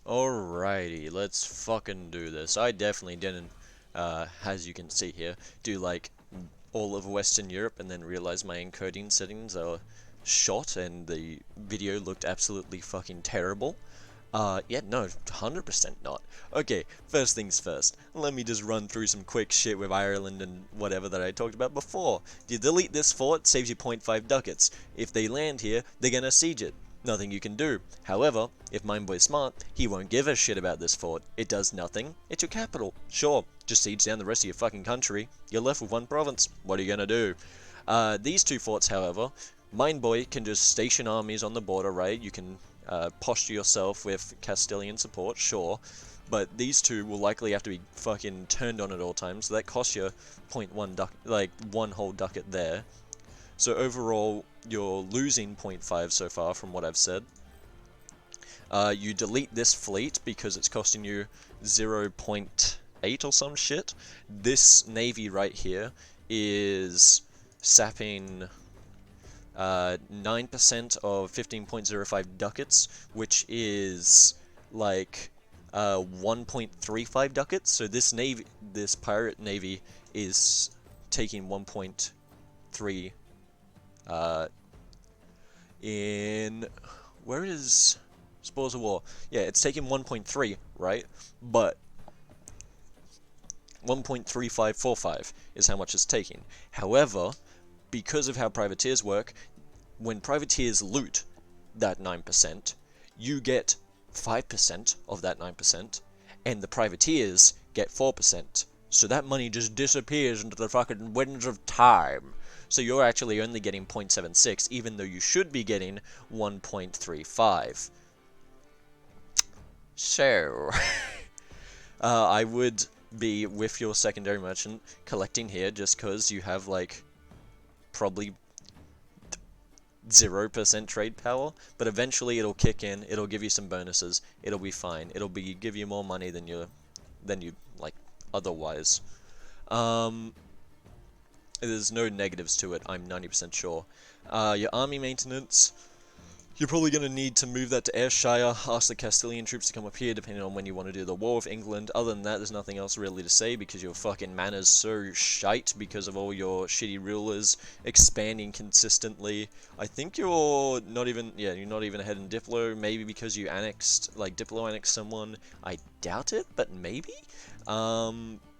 Alrighty, let's fucking do this. I definitely didn't, as you can see here, do like all of Western Europe and then realize my encoding settings are shot and the video looked absolutely fucking terrible. Yeah, no, 100% not. Okay, first things first, let me just run through some quick shit with Ireland and whatever that I talked about before. You delete this fort, saves you 0.5 ducats. If they land here, they're gonna siege it. Nothing you can do. However, if Mindboy's smart, he won't give a shit about this fort. It does nothing. It's your capital. Sure, just siege down the rest of your fucking country. You're left with one province. What are you gonna do? These two forts, however, Mindboy can just station armies on the border, right? You can posture yourself with Castilian support, sure, but these two will likely have to be fucking turned on at all times, so that costs you 0.1 ducat, like one whole ducat there. So overall, you're losing 0.5 so far from what I've said. You delete this fleet because it's costing you 0.8 or some shit. This navy right here is sapping 9% of 15.05 ducats, which is like 1.35 ducats. So this pirate navy is taking 1.3 in where is Spoils of War? Yeah, it's taking 1.3, right? But 1.3545 is how much it's taking. However, because of how privateers work, when privateers loot that 9%, you get 5% of that 9%, and the privateers get 4%. So that money just disappears into the fucking winds of time. So you're actually only getting 0.76, even though you should be getting 1.35. So, I would be with your secondary merchant collecting here just because you have like probably 0% trade power, but eventually it'll kick in, it'll give you some bonuses, it'll be fine, give you more money than you like otherwise. Um, there's no negatives to it, I'm 90% sure. Your army maintenance, you're probably going to need to move that to Ayrshire, ask the Castilian troops to come up here, depending on when you want to do the war with England. Other than that, there's nothing else really to say, because your fucking manners so shite because of all your shitty rulers expanding consistently. I think you're not even, yeah, you're not even ahead in Diplo, maybe because you annexed, like, Diplo annexed someone. I doubt it, but maybe?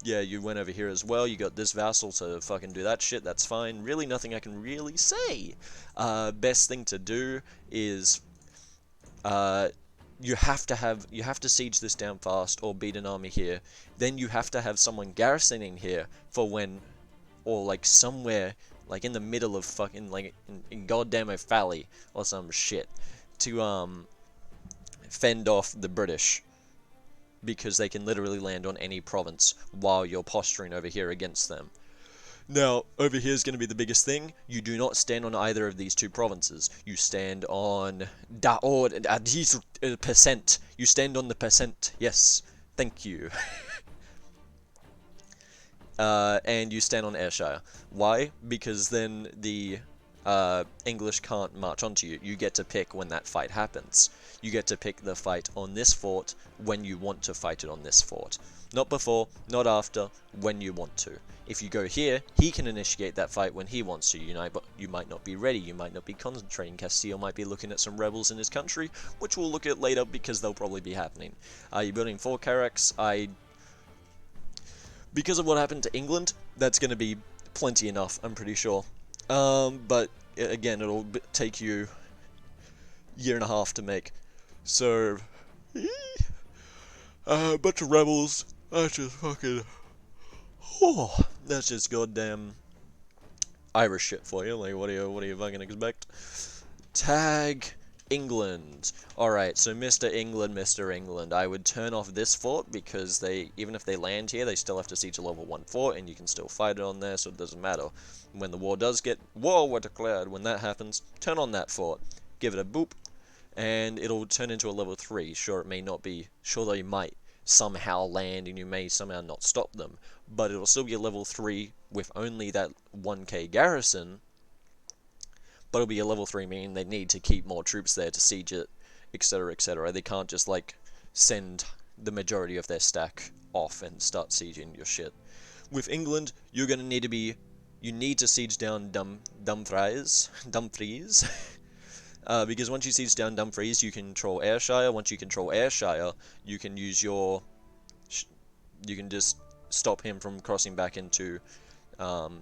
Yeah, you went over here as well, you got this vassal to fucking do that shit, that's fine. Really nothing I can really say. Best thing to do is you have to siege this down fast or beat an army here. Then you have to have someone garrisoning here for when, or like somewhere like in the middle of fucking like in goddamn O'Falley or some shit to fend off the British, because they can literally land on any province while you're posturing over here against them. Now, over here is going to be the biggest thing. You do not stand on either of these two provinces. You stand on percent. You stand on the percent. Yes, thank you. And you stand on Ayrshire. Why? Because then the English can't march onto you. You get to pick when that fight happens. You get to pick the fight on this fort when you want to fight it on this fort. Not before, not after, when you want to. If you go here, he can initiate that fight when he wants to. You might not be ready, you might not be concentrating. Castile might be looking at some rebels in his country, which we'll look at later because they'll probably be happening. You're building 4 carracks. Because of what happened to England, that's going to be plenty enough, I'm pretty sure. But again, it'll take you a year and a half to make. So, a bunch of rebels. That's just fucking. Oh, that's just goddamn Irish shit for you. Like, what do you fucking expect? Tag England. Alright, so Mr. England, Mr. England. I would turn off this fort because even if they land here, they still have to siege a level 1 fort, and you can still fight it on there, so it doesn't matter. When the war does get war declared, when that happens, turn on that fort, give it a boop, and it'll turn into a level 3. Sure, it may not be, sure they might somehow land and you may somehow not stop them, but it'll still be a level 3 with only that 1k garrison, but it'll be a level 3 meaning they need to keep more troops there to siege it, etc, etc. They can't just like send the majority of their stack off and start sieging your shit. With England, you're gonna need to be, you need to siege down Dumfries, because once you siege down Dumfries, you control Ayrshire. Once you control Ayrshire, you can use your, you can just stop him from crossing back into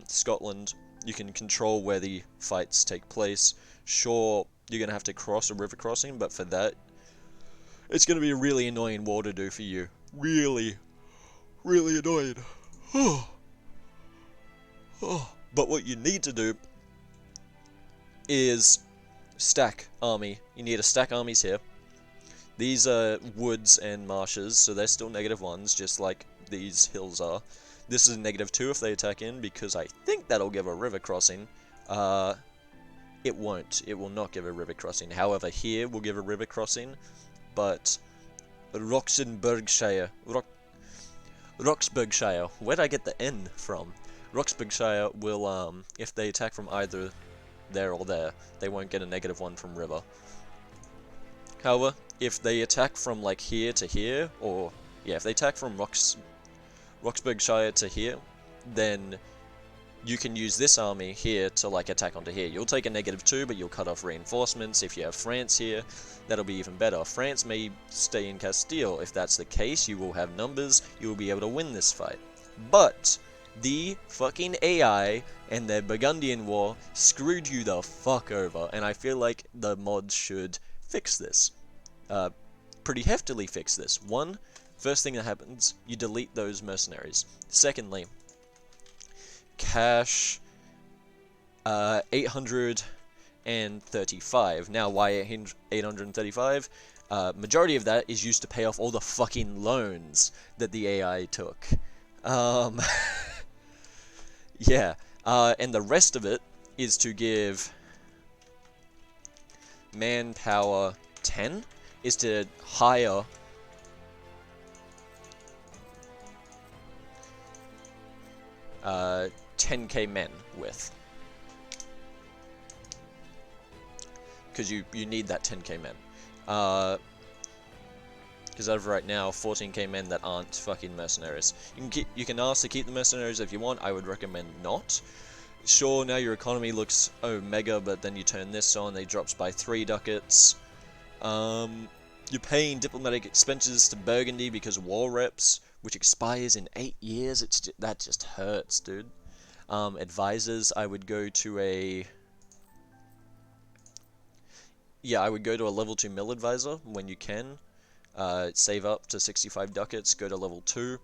Scotland. You can control where the fights take place. Sure, you're gonna have to cross a river crossing, but for that, it's gonna be a really annoying war to do for you. Really, really annoying. But what you need to do is stack army. You need to stack armies here. These are woods and marshes, so they're still -1s, just like these hills are. This is a -2 if they attack in, because I think that'll give a river crossing. It won't. It will not give a river crossing. However, here will give a river crossing, but Roxburghshire, where'd I get the N from? Roxburghshire will, if they attack from either there or there, they won't get a -1 from river. However, if they attack from like here to here, or yeah, if they attack from Roxburghshire to here, then you can use this army here to like attack onto here. You'll take a -2, but you'll cut off reinforcements. If you have France here, that'll be even better. France may stay in Castile. If that's the case, you will have numbers. You will be able to win this fight. But the fucking AI and their Burgundian War screwed you the fuck over, and I feel like the mods should fix this. Pretty heftily fix this. First thing that happens, you delete those mercenaries. Secondly, cash 835. Now, why 835? Majority of that is used to pay off all the fucking loans that the AI took. Yeah, and the rest of it is to give manpower 10, is to hire 10k men with, because you need that 10k men, because as of right now, 14k men that aren't fucking mercenaries. You can ask to keep the mercenaries if you want. I would recommend not. Sure, now your economy looks mega, but then you turn this on, it drops by 3 ducats. You're paying diplomatic expenses to Burgundy because war reps, which expires in 8 years. That just hurts, dude. Advisors, I would go to a... Yeah, I would go to a level 2 mill advisor when you can. Save up to 65 ducats, go to level 2.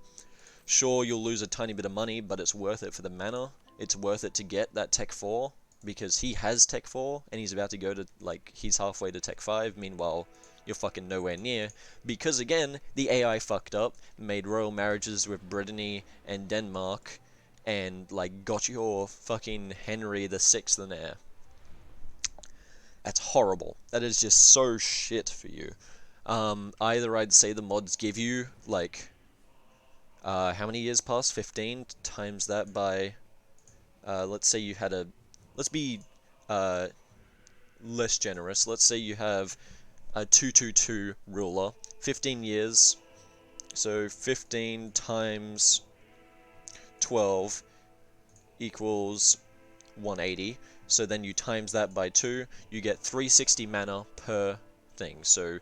Sure, you'll lose a tiny bit of money, but it's worth it for the mana. It's worth it to get that Tech 4, because he has Tech 4, and he's about to go to, like, he's halfway to Tech 5, meanwhile, you're fucking nowhere near, because again, the AI fucked up, made royal marriages with Brittany and Denmark, and, like, got your fucking Henry VI in there. That's horrible. That is just so shit for you. Either I'd say the mods give you, like, how many years past? 15? Times that by, let's say you had a, let's be, less generous. Let's say you have a 222 ruler, 15 years, so 15 times 12 equals 180, so then you times that by 2, you get 360 mana per thing, so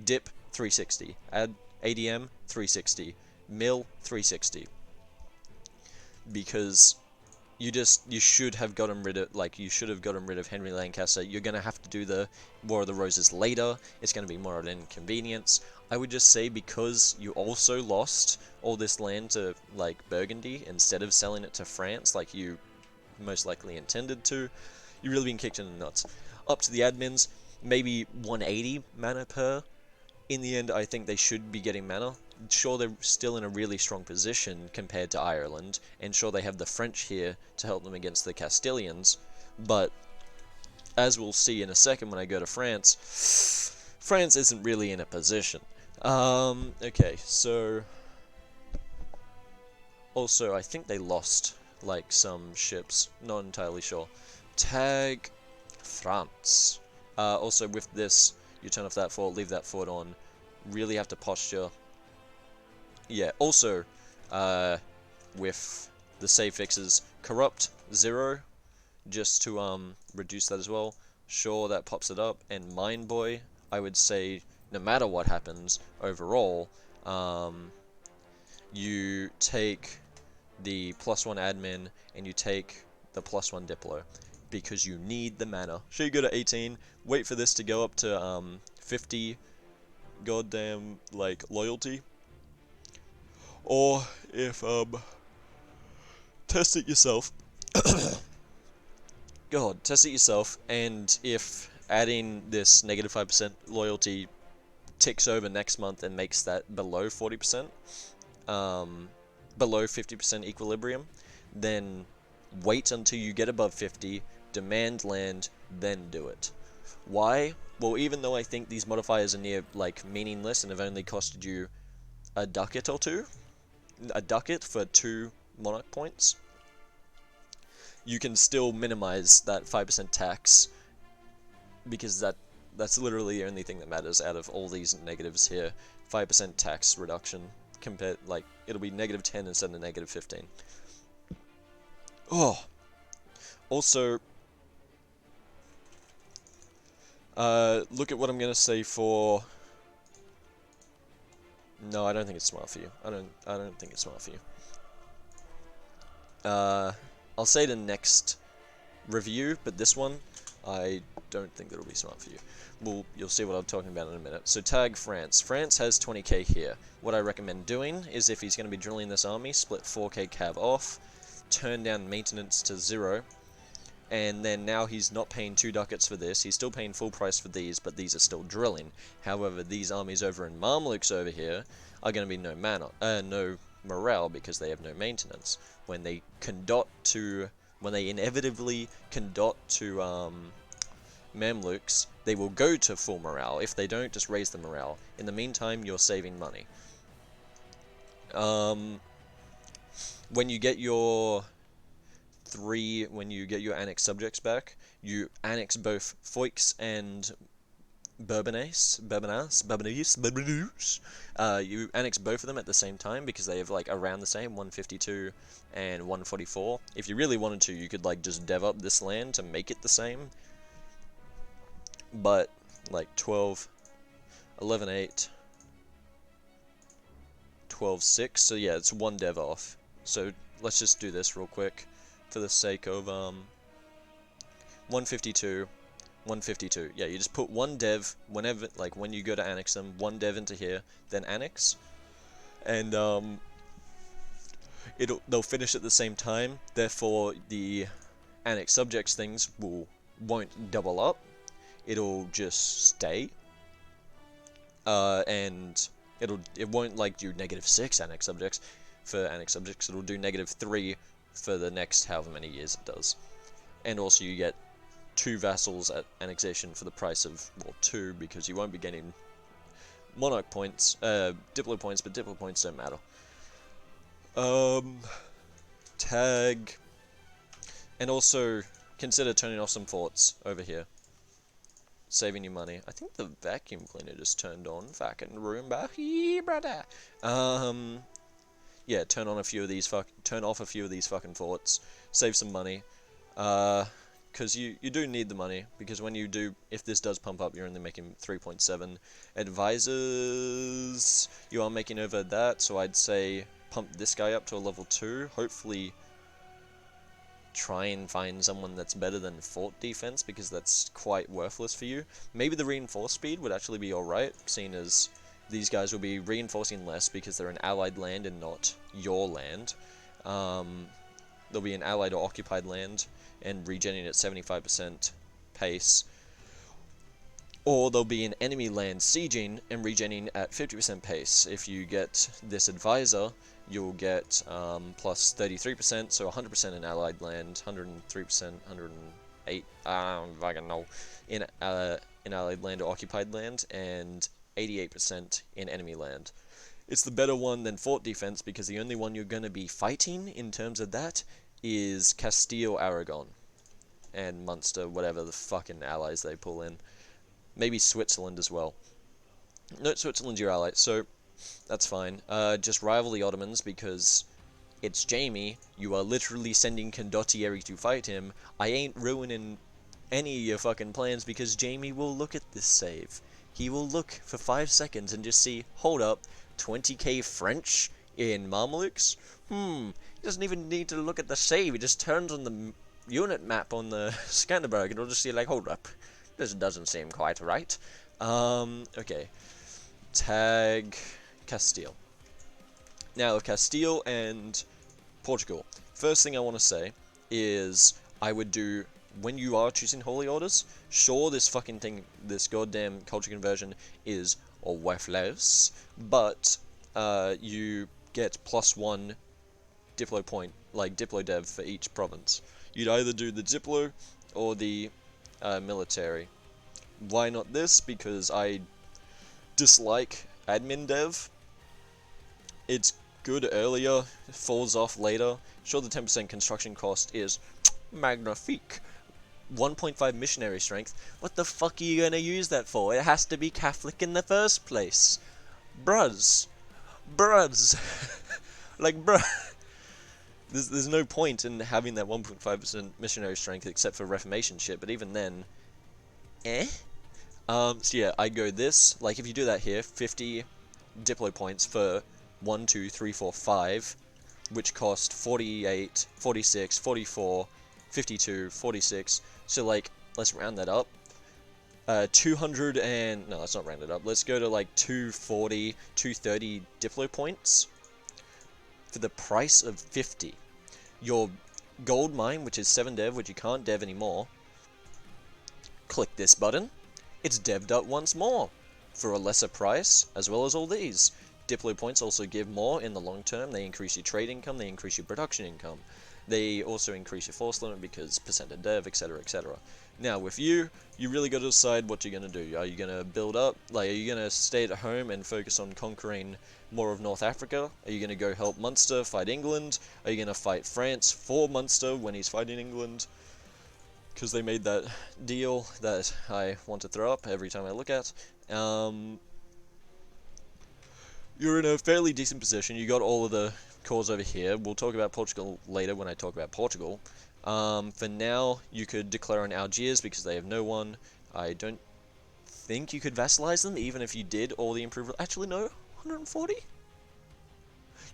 dip 360, add ADM 360, mill 360, because you should have gotten rid of, like, you should have gotten rid of Henry Lancaster. You're gonna have to do the War of the Roses later. It's gonna be more of an inconvenience. I would just say, because you also lost all this land to, like, Burgundy instead of selling it to France like you most likely intended to, you've really been kicked in the nuts. Up to the admins, maybe 180 mana per. In the end, I think they should be getting mana. Sure, they're still in a really strong position compared to Ireland, and sure, they have the French here to help them against the Castilians, but as we'll see in a second when I go to France, France isn't really in a position. Okay, so... Also, I think they lost, like, some ships. Not entirely sure. Tag France. Also, with this, you turn off that fort, leave that fort on. really have to posture. Yeah, also, with the save fixes, corrupt 0, just to reduce that as well. Sure, that pops it up. And Mind Boy, I would say, no matter what happens overall, you take the +1 admin and you take the +1 Diplo, because you need the mana. So you go to 18, wait for this to go up to 50 goddamn like loyalty, or if test it yourself. God, test it yourself, and if adding this -5% loyalty ticks over next month and makes that below 40%, below 50% equilibrium, then wait until you get above 50, demand land, then do it. Why? Well, even though I think these modifiers are near, like, meaningless and have only costed you a ducat or two, a ducat for 2 monarch points, you can still minimize that 5% tax, because that's literally the only thing that matters out of all these negatives here. 5% tax reduction, compared, like, it'll be -10 instead of -15. Oh, also, look at what I'm gonna say for. No, I don't think it's smart for you. I don't think it's smart for you. I'll say the next review, but this one, I don't think that'll be smart for you. Well, you'll see what I'm talking about in a minute. So tag France. France has 20k here. What I recommend doing is, if he's going to be drilling this army, split 4k cav off, turn down maintenance to 0, and then now he's not paying 2 ducats for this. He's still paying full price for these, but these are still drilling. However, these armies over in Mamluks over here are going to be no morale, because they have no maintenance. When they inevitably condot to Mamluks, they will go to full morale. If they don't, just raise the morale. In the meantime, you're saving money. When you get your annexed subjects back, you annex both Foix and Bourbonnais. You annex both of them at the same time, because they have, like, around the same, 152 and 144. If you really wanted to, you could, like, just dev up this land to make it the same. But, like, 12, 11, 8, 12, 6. So yeah, it's 1 dev off. So let's just do this real quick for the sake of 152. 152. Yeah, you just put 1 dev whenever, like, when you go to annex them, 1 dev into here, then annex, and they'll finish at the same time. Therefore, the annex subjects things won't double up. It'll just stay, and it won't, like, do -6 annex subjects for annex subjects. It'll do -3 for the next however many years it does, and also you get 2 vassals at annexation for the price of, well, 2, because you won't be getting monarch points, Diplo points, but Diplo points don't matter. Tag, and also consider turning off some forts over here, saving you money. I think the vacuum cleaner just turned on. Fucking Roomba, brother. Yeah, turn off a few of these fucking forts, save some money. Because you do need the money, because if this does pump up, you're only making 3.7. Advisors, you are making over that, so I'd say pump this guy up to a level 2, hopefully try and find someone that's better than fort defense, because that's quite worthless for you. Maybe the reinforced speed would actually be alright, seeing as these guys will be reinforcing less because they're an allied land and not your land. They'll be an allied or occupied land and regenerating at 75% pace, or they'll be an enemy land sieging and regenerating at 50% pace. If you get this advisor, you'll get plus 33%, so 100% in allied land, 103%, 108, I don't fucking know, in allied land or occupied land, and 88% in enemy land. It's the better one than fort defense, because the only one you're going to be fighting in terms of that is Castile, Aragon, and Munster, whatever the fucking allies they pull in. Maybe Switzerland as well. No, Switzerland's your ally, so that's fine. Just rival the Ottomans because it's Jamie. You are literally sending condottieri to fight him. I ain't ruining any of your fucking plans because Jamie will look at this save. He will look for 5 seconds and just see, hold up, 20k French in Mamelukes? He doesn't even need to look at the save. He just turns on the unit map on the Skanderberg and he'll just see, like, hold up, this doesn't seem quite right. Okay. Tag Castile. Now, Castile and Portugal. First thing I want to say is I would do, when you are choosing holy orders, sure, this fucking thing, this goddamn culture conversion is worthless, but you get +1 Diplo point, like Diplo dev for each province. You'd either do the Diplo or the military. Why not this? Because I dislike admin dev. It's good earlier, falls off later. Sure, the 10% construction cost is magnifique. 1.5 missionary strength. What the fuck are you gonna use that for? It has to be Catholic in the first place. Bruhs. Like, bruh. There's no point in having that 1.5% missionary strength except for Reformation shit, but even then, So yeah, I go this, like if you do that here, 50 Diplo points for 1, 2, 3, 4, 5, which cost 48, 46, 44, 52, 46, so like, let's round that up. 200 and, no, let's not round it up, let's go to like 240, 230 Diplo points for the price of 50. Your gold mine, which is 7 dev, which you can't dev anymore, click this button, it's dev'd up once more, for a lesser price, as well as all these. Diplo points also give more in the long term. They increase your trade income, they increase your production income. They also increase your force limit because percent of dev, etc, etc. Now, with you really got to decide what you're going to do. Are you going to build up? Like, are you going to stay at home and focus on conquering more of North Africa? Are you going to go help Munster fight England? Are you going to fight France for Munster when he's fighting England? Because they made that deal that I want to throw up every time I look at. You're in a fairly decent position. You got all of the cores over here. We'll talk about Portugal later when I talk about Portugal. For now, you could declare on Algiers because they have no one. I don't think you could vassalize them, even if you did all the improved... Actually, no. 140?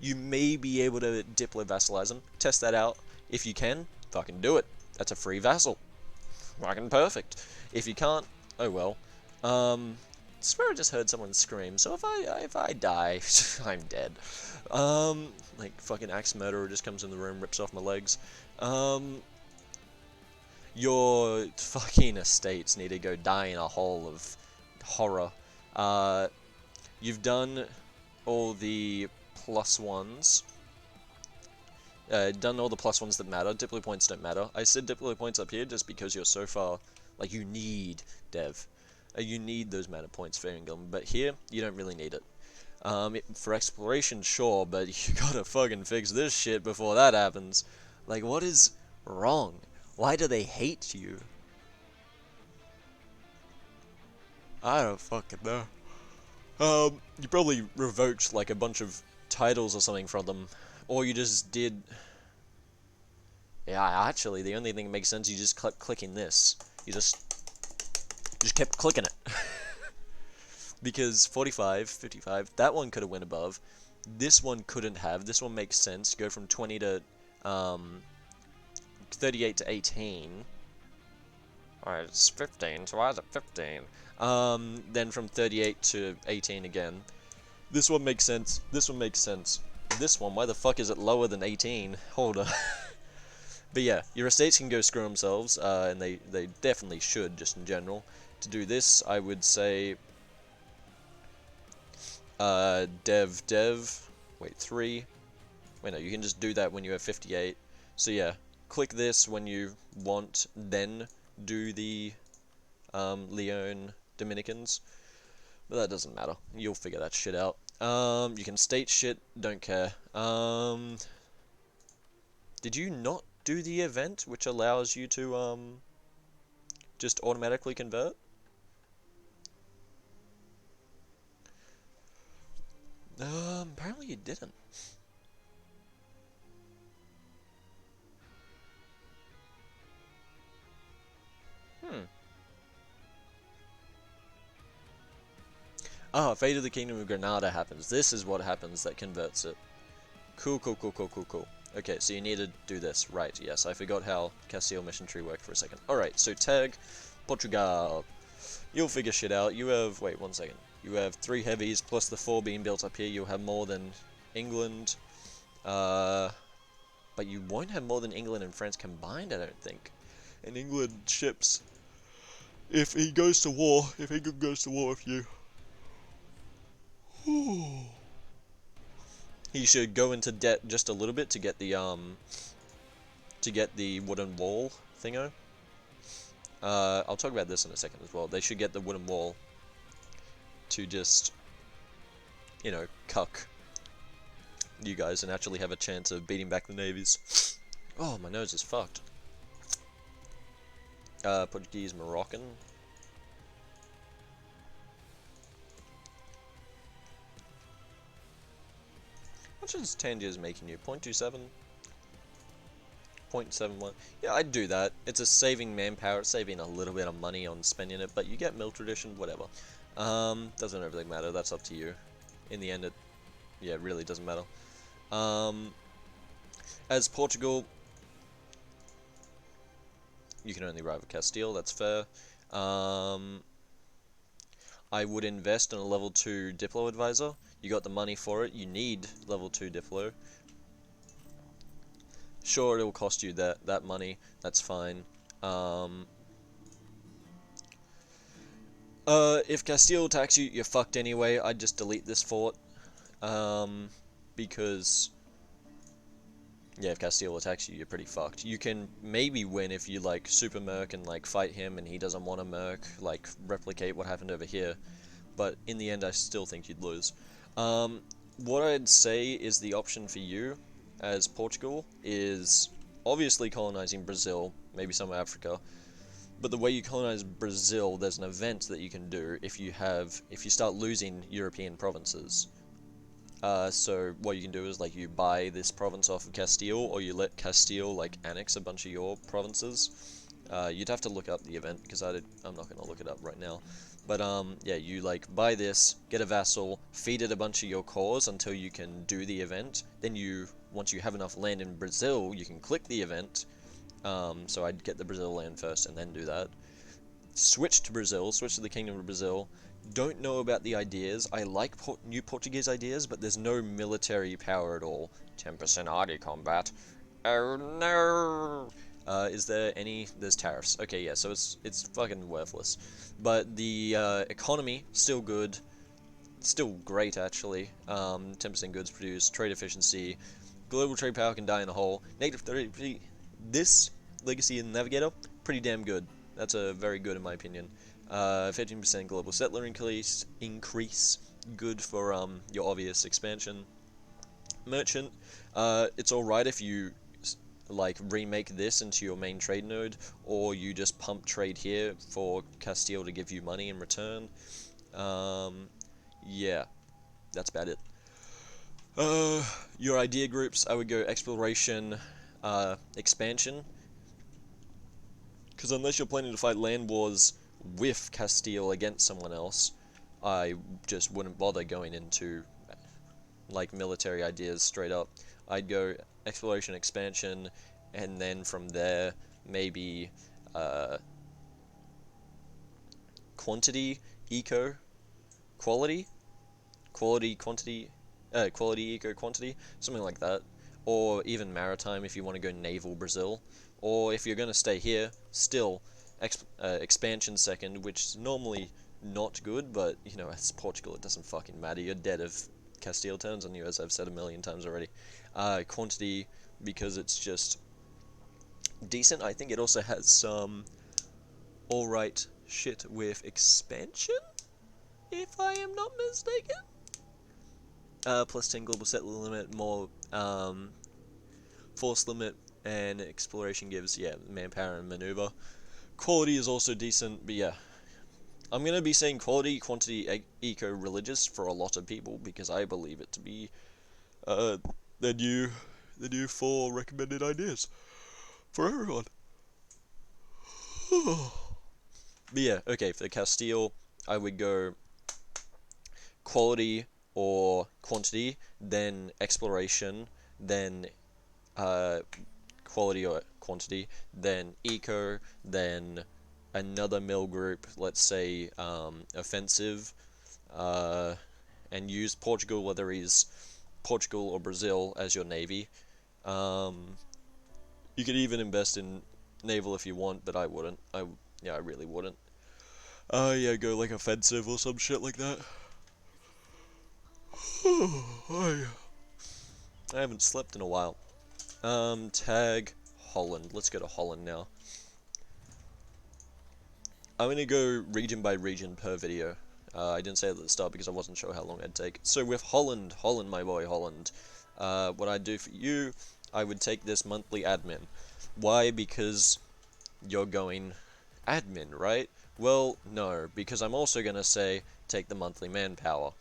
You may be able to Diplo vassalize them. Test that out. If you can, fucking do it. That's a free vassal. Fucking perfect. If you can't, oh well. I swear I just heard someone scream, so if I die, I'm dead. Like, fucking axe murderer just comes in the room, rips off my legs. Your fucking estates need to go die in a hole of horror. You've done all the +1s. Done all the +1s that matter. Diplo points don't matter. I said Diplo points up here just because you're so far, like, you need dev. You need those mana points for England, but here, you don't really need it. For exploration, sure, but you gotta fucking fix this shit before that happens. Like, what is wrong? Why do they hate you? I don't fucking know. You probably revoked, like, a bunch of titles or something from them. Or you just did... Yeah, actually, the only thing that makes sense, you just kept clicking this. You just kept clicking it. Because 45, 55, that one could have went above. This one couldn't have. This one makes sense. Go from 20 to 38 to 18. Alright, it's 15, so why is it 15? Then from 38 to 18 again. This one makes sense. This one makes sense. This one, why the fuck is it lower than 18? Hold on. But yeah, your estates can go screw themselves, and they definitely should, just in general. To do this, I would say... wait, 3. Wait, no, you can just do that when you have 58. So yeah, click this when you want, then do the Leone Dominicans. But that doesn't matter. You'll figure that shit out. You can state shit, don't care. Did you not do the event, which allows you to, just automatically convert? hell you didn't? Ah, Fate of the Kingdom of Granada happens. This is what happens that converts it. Cool, cool, cool, cool, cool, cool. Okay, so you need to do this. Right, yes, I forgot how Castile Mission Tree worked for a second. Alright, so tag Portugal. You'll figure shit out. You have, wait, 1 second. You have 3 heavies, plus the 4 being built up here. You'll have more than England. But you won't have more than England and France combined, I don't think. And England ships. If he goes to war, if England goes to war with you. He should go into debt just a little bit to get the wooden wall thingo. I'll talk about this in a second as well. They should get the wooden wall to just, you know, cuck you guys and actually have a chance of beating back the navies. Oh, my nose is fucked. Portuguese, Moroccan. How much is Tangiers making you? 0.27? 0.71? Yeah, I'd do that. It's a saving manpower, it's saving a little bit of money on spending it, but you get mill tradition, whatever. Doesn't really matter, that's up to you. In the end, it really doesn't matter. As Portugal, you can only rival Castile, that's fair. I would invest in a level 2 Diplo advisor. You got the money for it, you need level 2 Diplo. Sure, it'll cost you that money, that's fine. If Castile attacks you, you're fucked anyway. I'd just delete this fort. Because yeah, if Castile attacks you, you're pretty fucked. You can maybe win if you, like, super merc and, like, fight him and he doesn't want to merc, like, replicate what happened over here. But in the end, I still think you'd lose. What I'd say is the option for you, as Portugal, is obviously colonizing Brazil, maybe some of Africa. But the way you colonize Brazil, there's an event that you can do if you start losing European provinces. So what you can do is, like, you buy this province off of Castile, or you let Castile, like, annex a bunch of your provinces. You'd have to look up the event, because I'm not going to look it up right now. But, yeah, you, like, buy this, get a vassal, feed it a bunch of your cores until you can do the event. Then once you have enough land in Brazil, you can click the event. So I'd get the Brazil land first and then do that. Switch to Brazil, switch to the Kingdom of Brazil. Don't know about the ideas. I like new Portuguese ideas, but there's no military power at all. 10% arty combat. Oh no! Is there any? There's tariffs. Okay, yeah, so it's fucking worthless. But the economy, still good. Still great, actually. 10% goods produced, trade efficiency. Global trade power can die in a hole. Negative 30. This Legacy and Navigator, pretty damn good. That's very good in my opinion. 15% global settler increase, good for your obvious expansion. Merchant, it's alright if you, like, remake this into your main trade node, or you just pump trade here for Castile to give you money in return. Yeah, that's about it. Your idea groups, I would go exploration, expansion, because unless you're planning to fight land wars with Castile against someone else, I just wouldn't bother going into, like, military ideas straight up. I'd go exploration, expansion, and then from there, maybe, quantity, eco, quality, quantity, quality, eco, quantity, something like that. Or even maritime if you want to go naval Brazil. Or if you're going to stay here, still, expansion second, which is normally not good, but, you know, as Portugal, it doesn't fucking matter. You're dead if Castile turns on you, as I've said a million times already. Quantity, because it's just decent. I think it also has some alright shit with expansion, if I am not mistaken. Plus 10 global settler limit, more force limit, and exploration gives, yeah, manpower and maneuver. Quality is also decent, but yeah. I'm going to be saying quality, quantity, eco-religious for a lot of people, because I believe it to be the new 4 recommended ideas for everyone. But yeah, okay, for the Castile, I would go quality or quantity, then exploration, then quality or quantity, then eco, then another mill group, let's say offensive, and use Portugal, whether he's Portugal or Brazil, as your navy. You could even invest in naval if you want, but I wouldn't. I really wouldn't. Yeah, go like offensive or some shit like that. I haven't slept in a while. Tag Holland. Let's go to Holland now. I'm gonna go region by region per video. I didn't say it at the start because I wasn't sure how long it'd take. So with Holland, my boy, Holland. What I'd do for you, I would take this monthly admin. Why? Because you're going admin, right? Well, no, because I'm also gonna say take the monthly manpower.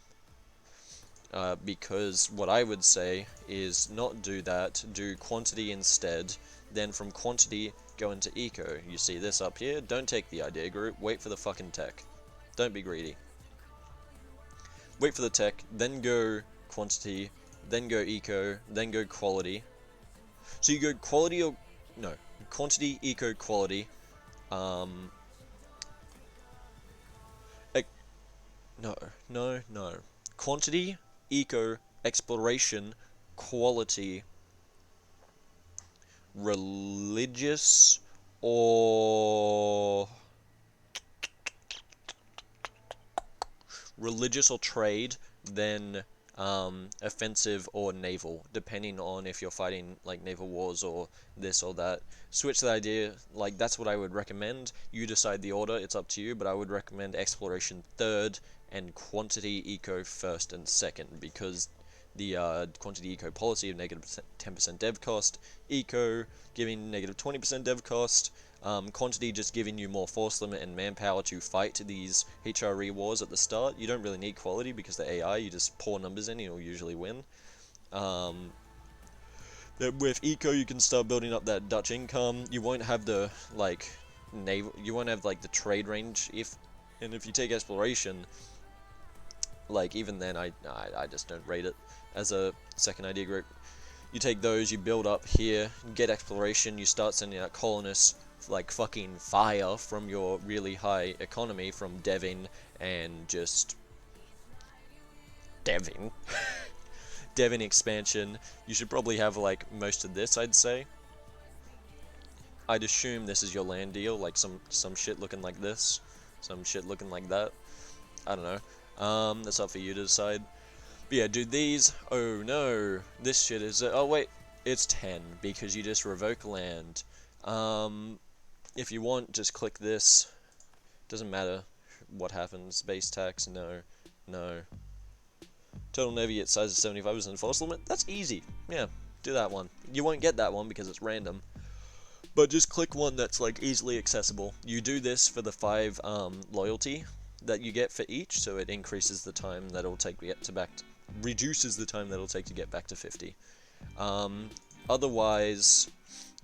Because what I would say is not do that, do quantity instead, then from quantity go into eco. You see this up here? Don't take the idea group, wait for the fucking tech. Don't be greedy. Wait for the tech, then go quantity, then go eco, then go quality. So you go quality or... no, quantity, eco, quality. No. Quantity, eco, exploration, quality, religious, or trade, then offensive or naval, depending on if you're fighting like naval wars or this or that. Switch the idea, like that's what I would recommend. You decide the order, it's up to you, but I would recommend exploration third and quantity eco first and second, because the quantity eco policy of negative 10% dev cost, eco giving negative 20% dev cost, quantity just giving you more force limit and manpower to fight these HRE wars at the start. You don't really need quality because the AI, you just pour numbers in and you'll usually win. With eco, you can start building up that Dutch income. You won't have the like naval, you won't have like the trade range and if you take exploration, like even then I just don't rate it as a second idea group. You take those, you build up here, get exploration, you start sending out colonists like fucking fire from your really high economy from deving and just deving. Deving expansion. You should probably have like most of this, I'd say. I'd assume this is your land deal, like some shit looking like this, some shit looking like that. I don't know. That's up for you to decide. But yeah, do these. Oh no, this shit is. Oh wait, it's 10 because you just revoke land. If you want, just click this. Doesn't matter what happens. Base tax, no. Total navy at size of 75% force limit. That's easy. Yeah, do that one. You won't get that one because it's random. But just click one that's like easily accessible. You do this for the 5 loyalty that you get for each, so it increases the time that it'll take to get to reduces the time that it'll take to get back to 50. Otherwise,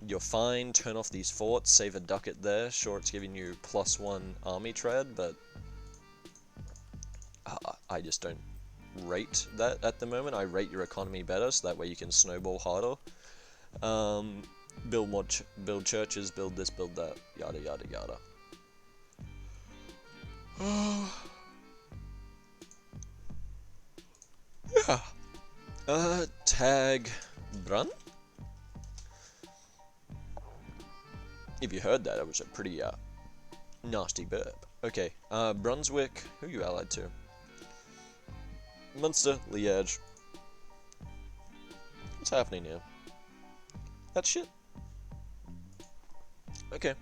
you're fine. Turn off these forts, save a ducat there. Sure, it's giving you +1 army trad, but I just don't rate that at the moment. I rate your economy better, so that way you can snowball harder. Build more, build churches, build this, build that, yada yada yada. Yeah. Tag Brun? If you heard that, it was a pretty nasty burp. Okay, Brunswick, who are you allied to? Munster, Liège. What's happening here? That shit? Okay.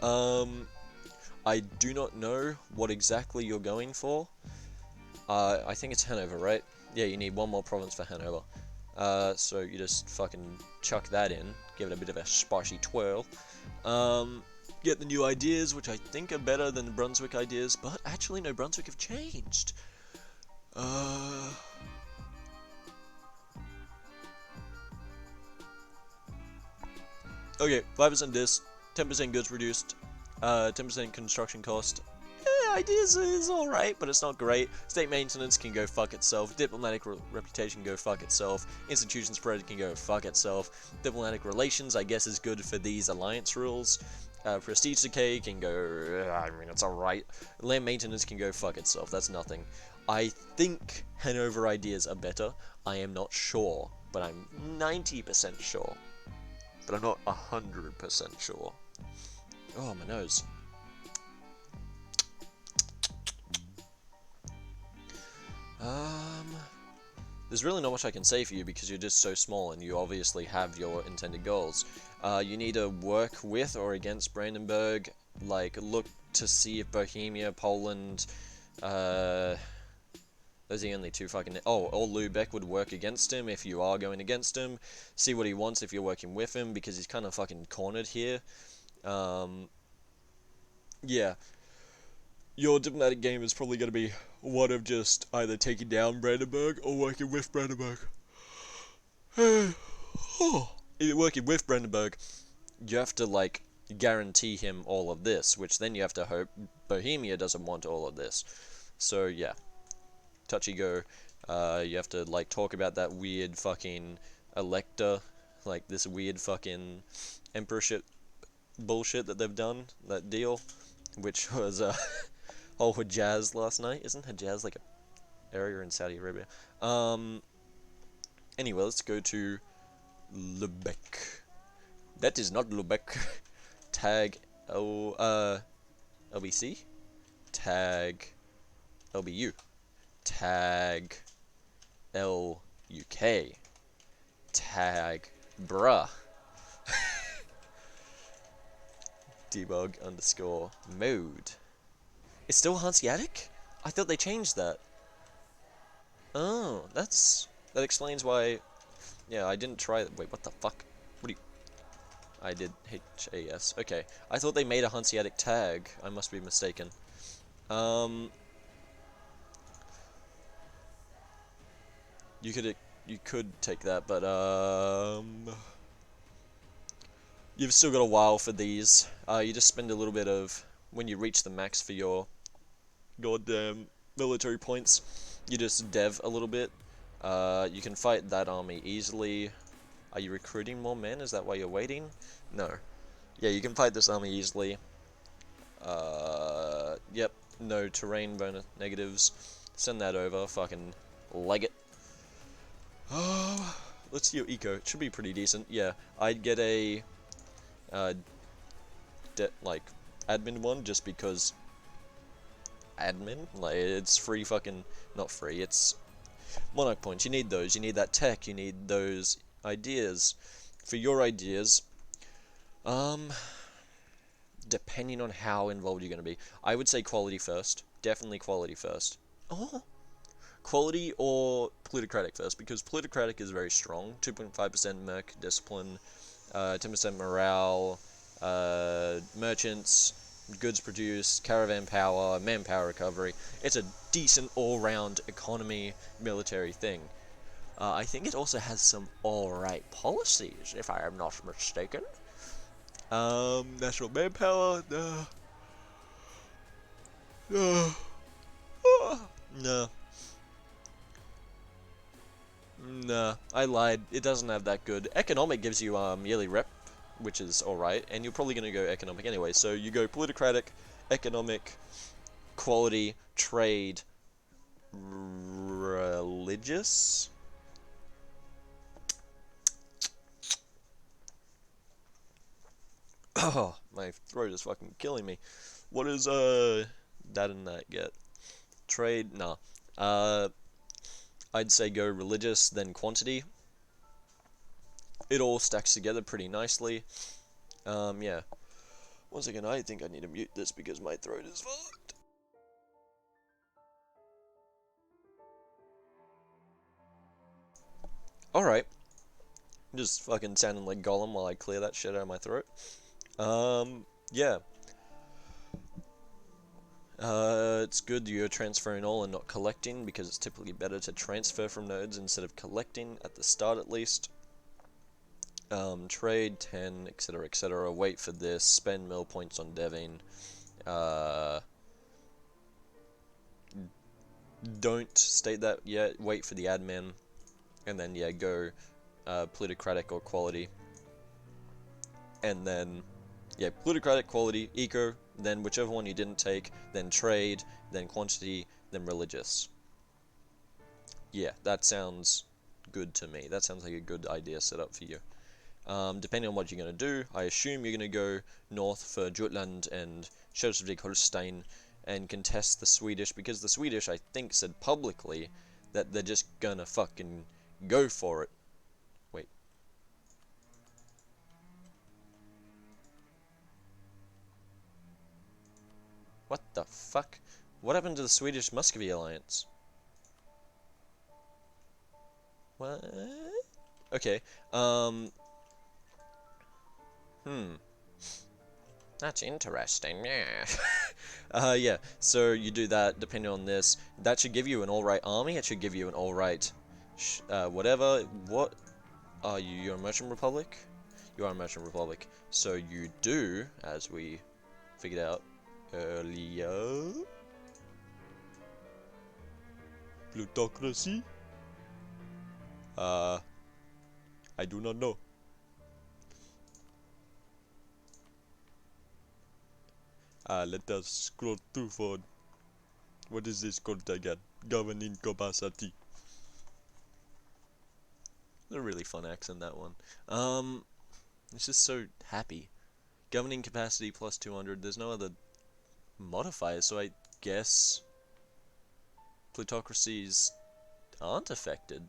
I do not know what exactly you're going for. I think it's Hanover, right? Yeah, you need one more province for Hanover. So you just fucking chuck that in, give it a bit of a spicy twirl. Get the new ideas, which I think are better than the Brunswick ideas, but actually no, Brunswick have changed. Okay, 5% dis, 10% goods reduced, 10% construction cost. Ideas is alright, but it's not great. State maintenance can go fuck itself. Diplomatic reputation can go fuck itself. Institution spread can go fuck itself. Diplomatic relations, I guess, is good for these alliance rules. Prestige decay can go, I mean, it's alright. Land maintenance can go fuck itself, that's nothing. I think Hanover ideas are better. I am not sure, but I'm 90% sure. But I'm not 100% sure. Oh, my nose. There's really not much I can say for you because you're just so small and you obviously have your intended goals. You need to work with or against Brandenburg, like look to see if Bohemia, Poland, those are the only two fucking... Oh, or Lubeck would work against him if you are going against him. See what he wants if you're working with him because he's kind of fucking cornered here. Yeah. Your diplomatic game is probably going to be one of just either taking down Brandenburg or working with Brandenburg. If you're working with Brandenburg, you have to, like, guarantee him all of this, which then you have to hope Bohemia doesn't want all of this. So, yeah. Touchy-go. You have to, like, talk about that weird fucking elector, like, this weird fucking emperorship bullshit that they've done, that deal, which was, oh, Hijaz last night. Isn't Hijaz like a area in Saudi Arabia? Anyway, let's go to Lubeck. That is not Lubeck. Tag LBC. Tag LBU. Tag LUK. Tag bruh. Debug underscore mode. It's still Hanseatic? I thought they changed that. Oh, that explains why. Yeah, I didn't try. Wait, what the fuck? What do you? I did HAS. Okay, I thought they made a Hanseatic tag. I must be mistaken. You could take that, but you've still got a while for these. You just spend a little bit of when you reach the max for your goddamn military points, you just dev a little bit. You can fight that army easily. Are you recruiting more men? Is that why you're waiting? No. Yeah, you can fight this army easily. Yep, no terrain bonus negatives. Send that over, fucking leg it. Let's see your eco. It should be pretty decent. Yeah, I'd get a like admin one just because admin, like, it's free fucking, not free, it's monarch points. You need those, you need that tech, you need those ideas. For your ideas, depending on how involved you're going to be, I would say quality first, definitely quality first. Oh, quality or plutocratic first, because plutocratic is very strong, 2.5% merc discipline, 10% morale, merchants, goods produced, caravan power, manpower recovery. It's a decent all-round economy military thing. I think it also has some alright policies, if I am not mistaken. National manpower, no. Nah, I lied. It doesn't have that good. Economic gives you yearly rep, which is alright, and you're probably going to go economic anyway. So you go plutocratic, economic, quality, trade, religious. Oh, my throat is fucking killing me. What is that and that get? Trade, nah. I'd say go religious, then quantity. It all stacks together pretty nicely. Yeah. One second, I think I need to mute this because my throat is fucked. Alright. Just fucking sounding like Gollum while I clear that shit out of my throat. Yeah. It's good you're transferring all and not collecting, because it's typically better to transfer from nodes instead of collecting, at the start at least. Trade 10, etc., etc. Wait for this. Spend mill points on deving. Don't state that yet. Wait for the admin, and then yeah, go plutocratic or quality, and then yeah, plutocratic, quality, eco. Then whichever one you didn't take, then trade, then quantity, then religious. Yeah, that sounds good to me. That sounds like a good idea set up for you. Depending on what you're going to do, I assume you're going to go north for Jutland and Schleswig-Holstein and contest the Swedish, because the Swedish, I think, said publicly that they're just gonna fucking go for it. Wait. What the fuck? What happened to the Swedish Muscovy alliance? What? Okay, That's interesting, yeah. Yeah, so you do that, depending on this. That should give you an alright army, it should give you an alright, whatever. What are you? You're a merchant republic? You are a merchant republic. So you do, as we figured out earlier, plutocracy? I do not know. Let us scroll through for... What is this called again? Governing capacity. A really fun accent, that one. It's just so happy. Governing capacity plus 200. There's no other modifiers, so I guess plutocracies aren't affected.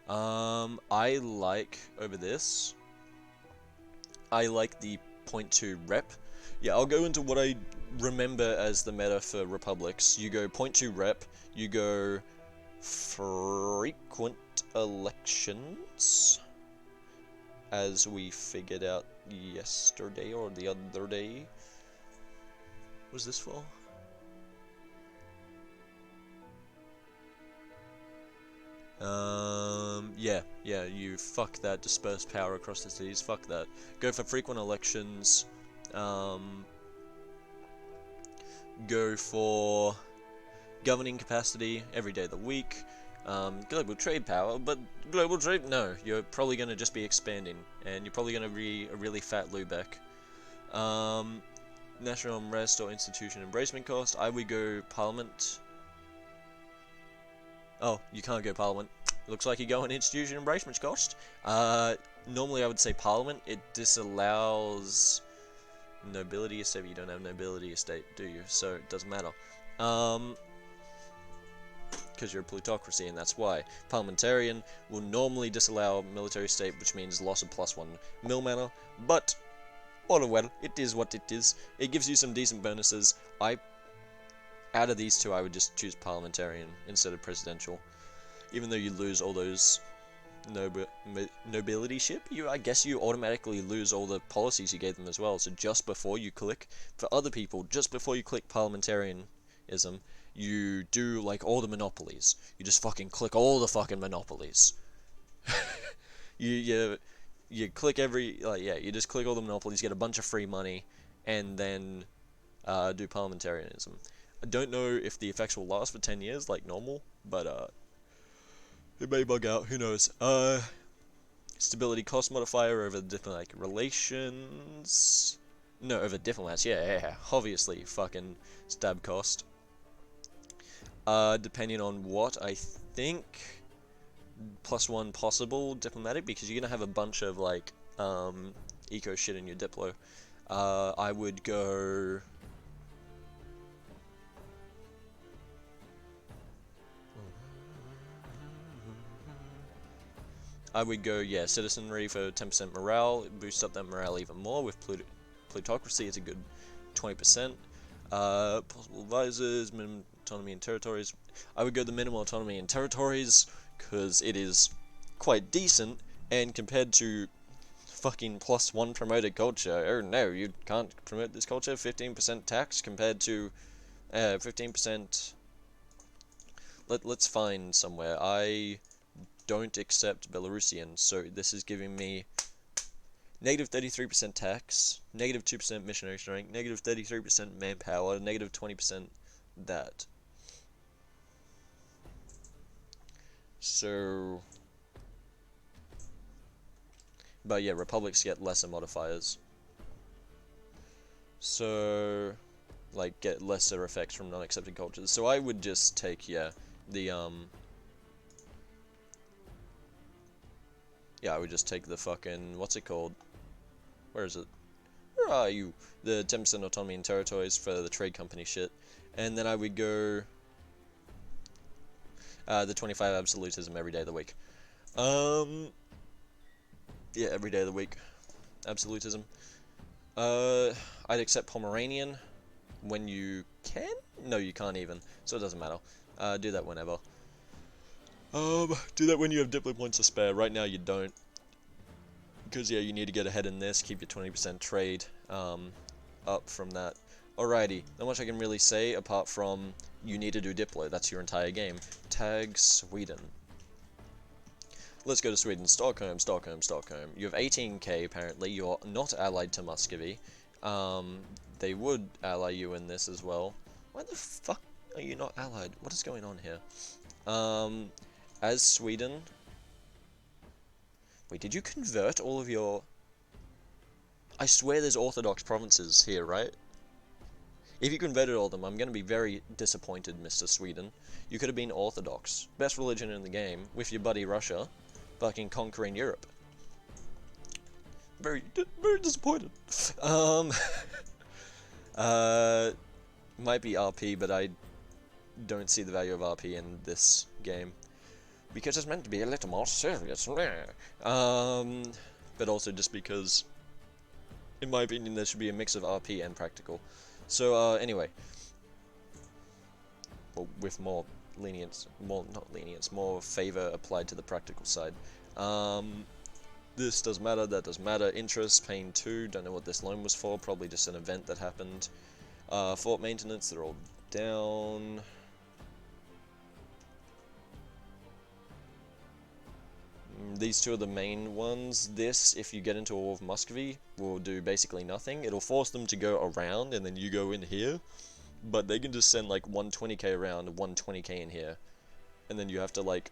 I like, over this, I like the 0.2 rep. Yeah, I'll go into what I remember as the meta for republics. You go 0.2 rep, you go frequent elections, as we figured out yesterday or the other day. What was this for? Yeah, you fuck that, disperse power across the cities, fuck that. Go for frequent elections, go for governing capacity every day of the week, global trade power, but global trade, no, you're probably going to just be expanding, and you're probably going to be a really fat Lubeck. National unrest or institution embracement cost, I would go parliament. Oh, you can't go parliament. Looks like you go on institution embracement cost. Normally I would say parliament. It disallows nobility estate, but you don't have nobility estate, do you? So it doesn't matter. Because you're a plutocracy, and that's why. Parliamentarian will normally disallow military state, which means loss of +1 mill mana, but all well, it is what it is. It gives you some decent bonuses. Out of these two, I would just choose parliamentarian instead of presidential. Even though you lose all those nobilityship, I guess you automatically lose all the policies you gave them as well. So just before you click, for other people, just before you click parliamentarianism, you do like all the monopolies. You just fucking click all the fucking monopolies. you click every, you just click all the monopolies, get a bunch of free money, and then do parliamentarianism. I don't know if the effects will last for 10 years like normal, but it may bug out, who knows. Stability cost modifier over diplomatic relations. No, over diplomats, yeah, obviously, fucking stab cost. Depending on what, I think +1 possible diplomatic, because you're gonna have a bunch of, like, eco shit in your diplo. I would go... I would go, yeah, citizenry for 10% morale, boost up that morale even more. With plutocracy, it's a good 20%. Possible advisors, minimum autonomy in territories. I would go the minimal autonomy in territories, because it is quite decent, and compared to fucking +1 promoted culture, oh no, you can't promote this culture, 15% tax compared to 15%... Let's find somewhere. don't accept Belarusian, so this is giving me negative 33% tax, negative 2% missionary strength, negative 33% manpower, negative 20% that. So, but yeah, republics get lesser modifiers. So, like, get lesser effects from non-accepted cultures. So I would just take, yeah, the, yeah, I would just take the fucking, what's it called? Where is it? Where are you? The 10% autonomy in territories for the trade company shit. And then I would go, the 25 absolutism every day of the week. Yeah, every day of the week. Absolutism. I'd accept Pomeranian when you can? No, you can't even, so it doesn't matter. Do that whenever. Do that when you have diplo points to spare. Right now you don't. Because, yeah, you need to get ahead in this, keep your 20% trade, up from that. Alrighty, not much I can really say, apart from, you need to do diplo, that's your entire game. Tag Sweden. Let's go to Sweden. Stockholm, Stockholm, Stockholm. You have 18k, apparently. You're not allied to Muscovy. They would ally you in this as well. Why the fuck are you not allied? What is going on here? As Sweden... Wait, did you convert all of your... I swear there's Orthodox provinces here, right? If you converted all of them, I'm going to be very disappointed, Mr. Sweden. You could have been Orthodox. Best religion in the game, with your buddy Russia, fucking conquering Europe. Very disappointed. Might be RP, but I don't see the value of RP in this game. Because it's meant to be a little more serious. But also just because, in my opinion, there should be a mix of RP and practical. So, anyway. Well, with more lenience, not lenience, more favor applied to the practical side. This does matter, that does matter. Interest, paying 2, don't know what this loan was for, probably just an event that happened. Fort maintenance, they're all down. These two are the main ones. This, if you get into a war with Muscovy, will do basically nothing. It'll force them to go around, and then you go in here. But they can just send like 120k around, 120k in here. And then you have to like...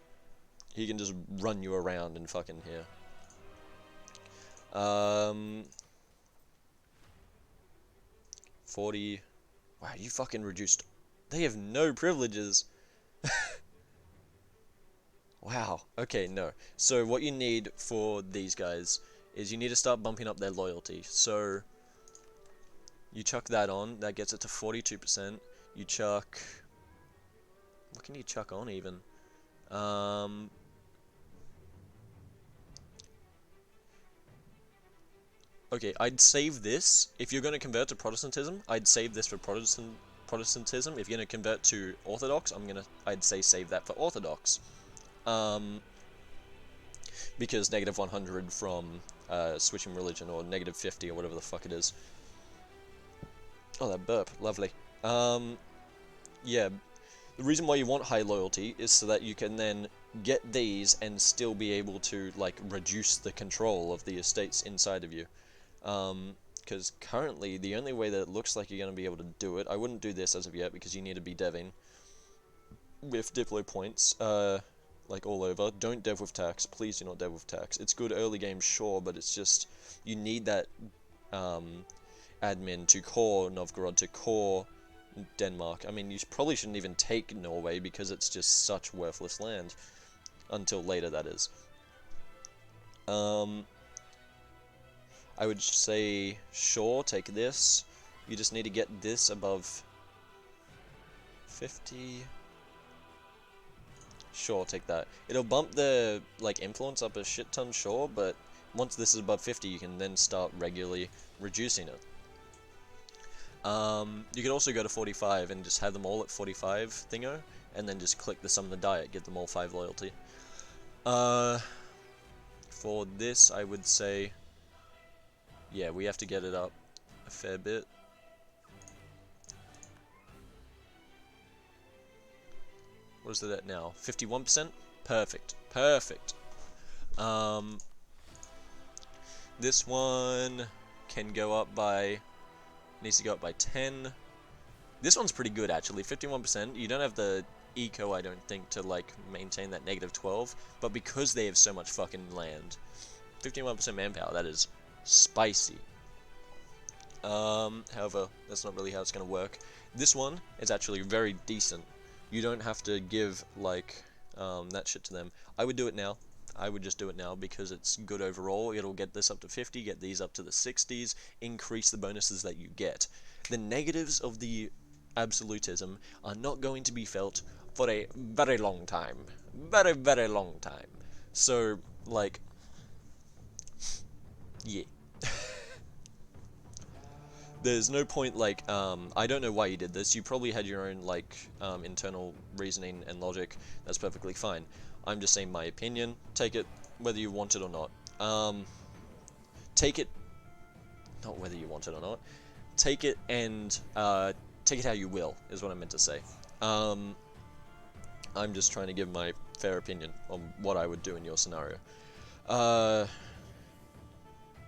He can just run you around and fucking here. 40... Wow, you fucking reduced... They have no privileges! Wow, okay, no. So what you need for these guys is you need to start bumping up their loyalty. So you chuck that on, that gets it to 42%. You chuck... What can you chuck on even? Okay, I'd save this. If you're going to convert to Protestantism, I'd save this for Protestantism. If you're going to convert to Orthodox, I'd say save that for Orthodox. Because negative 100 from switching religion, or negative 50, or whatever the fuck it is. Oh, that burp, lovely. Yeah, the reason why you want high loyalty is so that you can then get these and still be able to, like, reduce the control of the estates inside of you. Because currently, the only way that it looks like you're going to be able to do it, I wouldn't do this as of yet, because you need to be deving with diplo points, like all over. Don't dev with tax. Please do not dev with tax. It's good early game, sure, but it's just, you need that admin to core Novgorod, to core Denmark. I mean, you probably shouldn't even take Norway because it's just such worthless land. Until later, that is. I would say, sure, take this. You just need to get this above 50... Sure, take that. It'll bump the, like, influence up a shit ton, sure, but once this is above 50, you can then start regularly reducing it. You could also go to 45 and just have them all at 45 thingo, and then just click the summon the diet, give them all 5 loyalty. For this, I would say, yeah, we have to get it up a fair bit. What is it at now? 51%? Perfect. Perfect. This one can go up by... needs to go up by 10. This one's pretty good, actually. 51%. You don't have the eco, I don't think, to, like, maintain that -12. But because they have so much fucking land, 51% manpower, that is spicy. However, that's not really how it's going to work. This one is actually very decent. You don't have to give, like, that shit to them. I would do it now. I would just do it now because it's good overall. It'll get this up to 50, get these up to the 60s, increase the bonuses that you get. The negatives of the absolutism are not going to be felt for a very long time. Very, very long time. So, like, yeah. There's no point, like, I don't know why you did this. You probably had your own, like, internal reasoning and logic. That's perfectly fine. I'm just saying my opinion. Take it whether you want it or not. Take it... not whether you want it or not. Take it and, take it how you will, is what I meant to say. I'm just trying to give my fair opinion on what I would do in your scenario.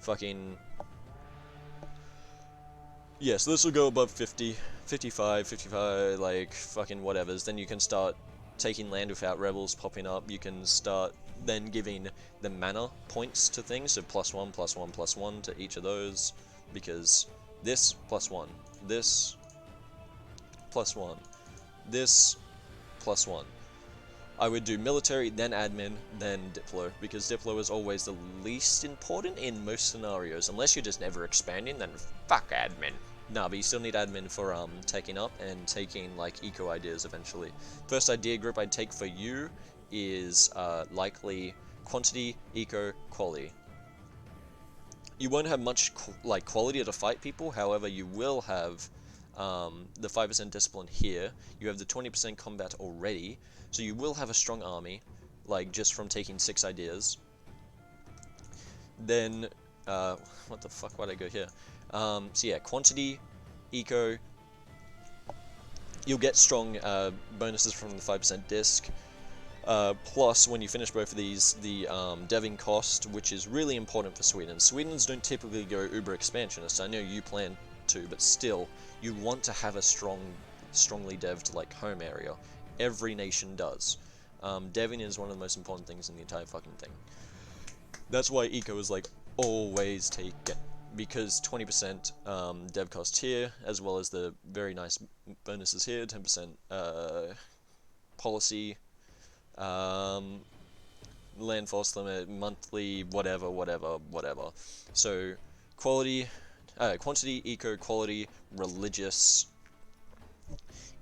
Fucking... yeah, so this will go above 50, 55, 55, like, fucking whatevers. Then you can start taking land without rebels popping up. You can start then giving the mana points to things, so +1, +1, +1 to each of those, because this +1, this +1, this +1. I would do military, then admin, then Diplo, because Diplo is always the least important in most scenarios. Unless you're just never expanding, then fuck admin. Nah, but you still need admin for taking up and taking, like, eco ideas eventually. First idea group I'd take for you is likely quantity, eco, quality. You won't have much like quality to fight people, however you will have the 5% discipline here. You have the 20% combat already, so you will have a strong army, like, just from taking 6 ideas. Then, what the fuck, why'd I go here? So yeah, quantity, eco, you'll get strong bonuses from the 5% disc. Plus, when you finish both of these, the deving cost, which is really important for Sweden. Swedes don't typically go uber expansionist. I know you plan to, but still, you want to have a strongly devved, like, home area. Every nation does. Deving is one of the most important things in the entire fucking thing. That's why eco is, like, always take it, because 20% dev cost here, as well as the very nice bonuses here, 10% policy, land force limit, monthly, whatever. So, quality, quantity, eco, quality, religious,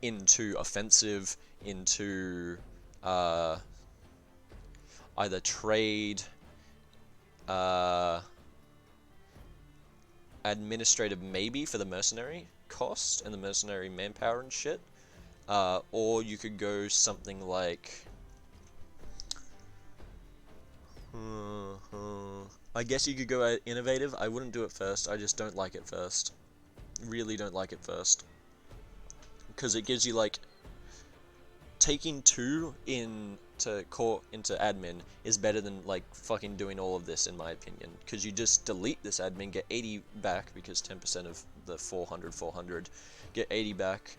into offensive, into either trade, administrative maybe for the mercenary cost and the mercenary manpower and shit, or you could go something like, I guess you could go innovative. I wouldn't do it first. I just don't like it first. Really don't like it first, because it gives you, like, taking 2 into admin is better than, like, fucking doing all of this, in my opinion, because you just delete this admin, get 80 back, because 10% of the 400, get 80 back,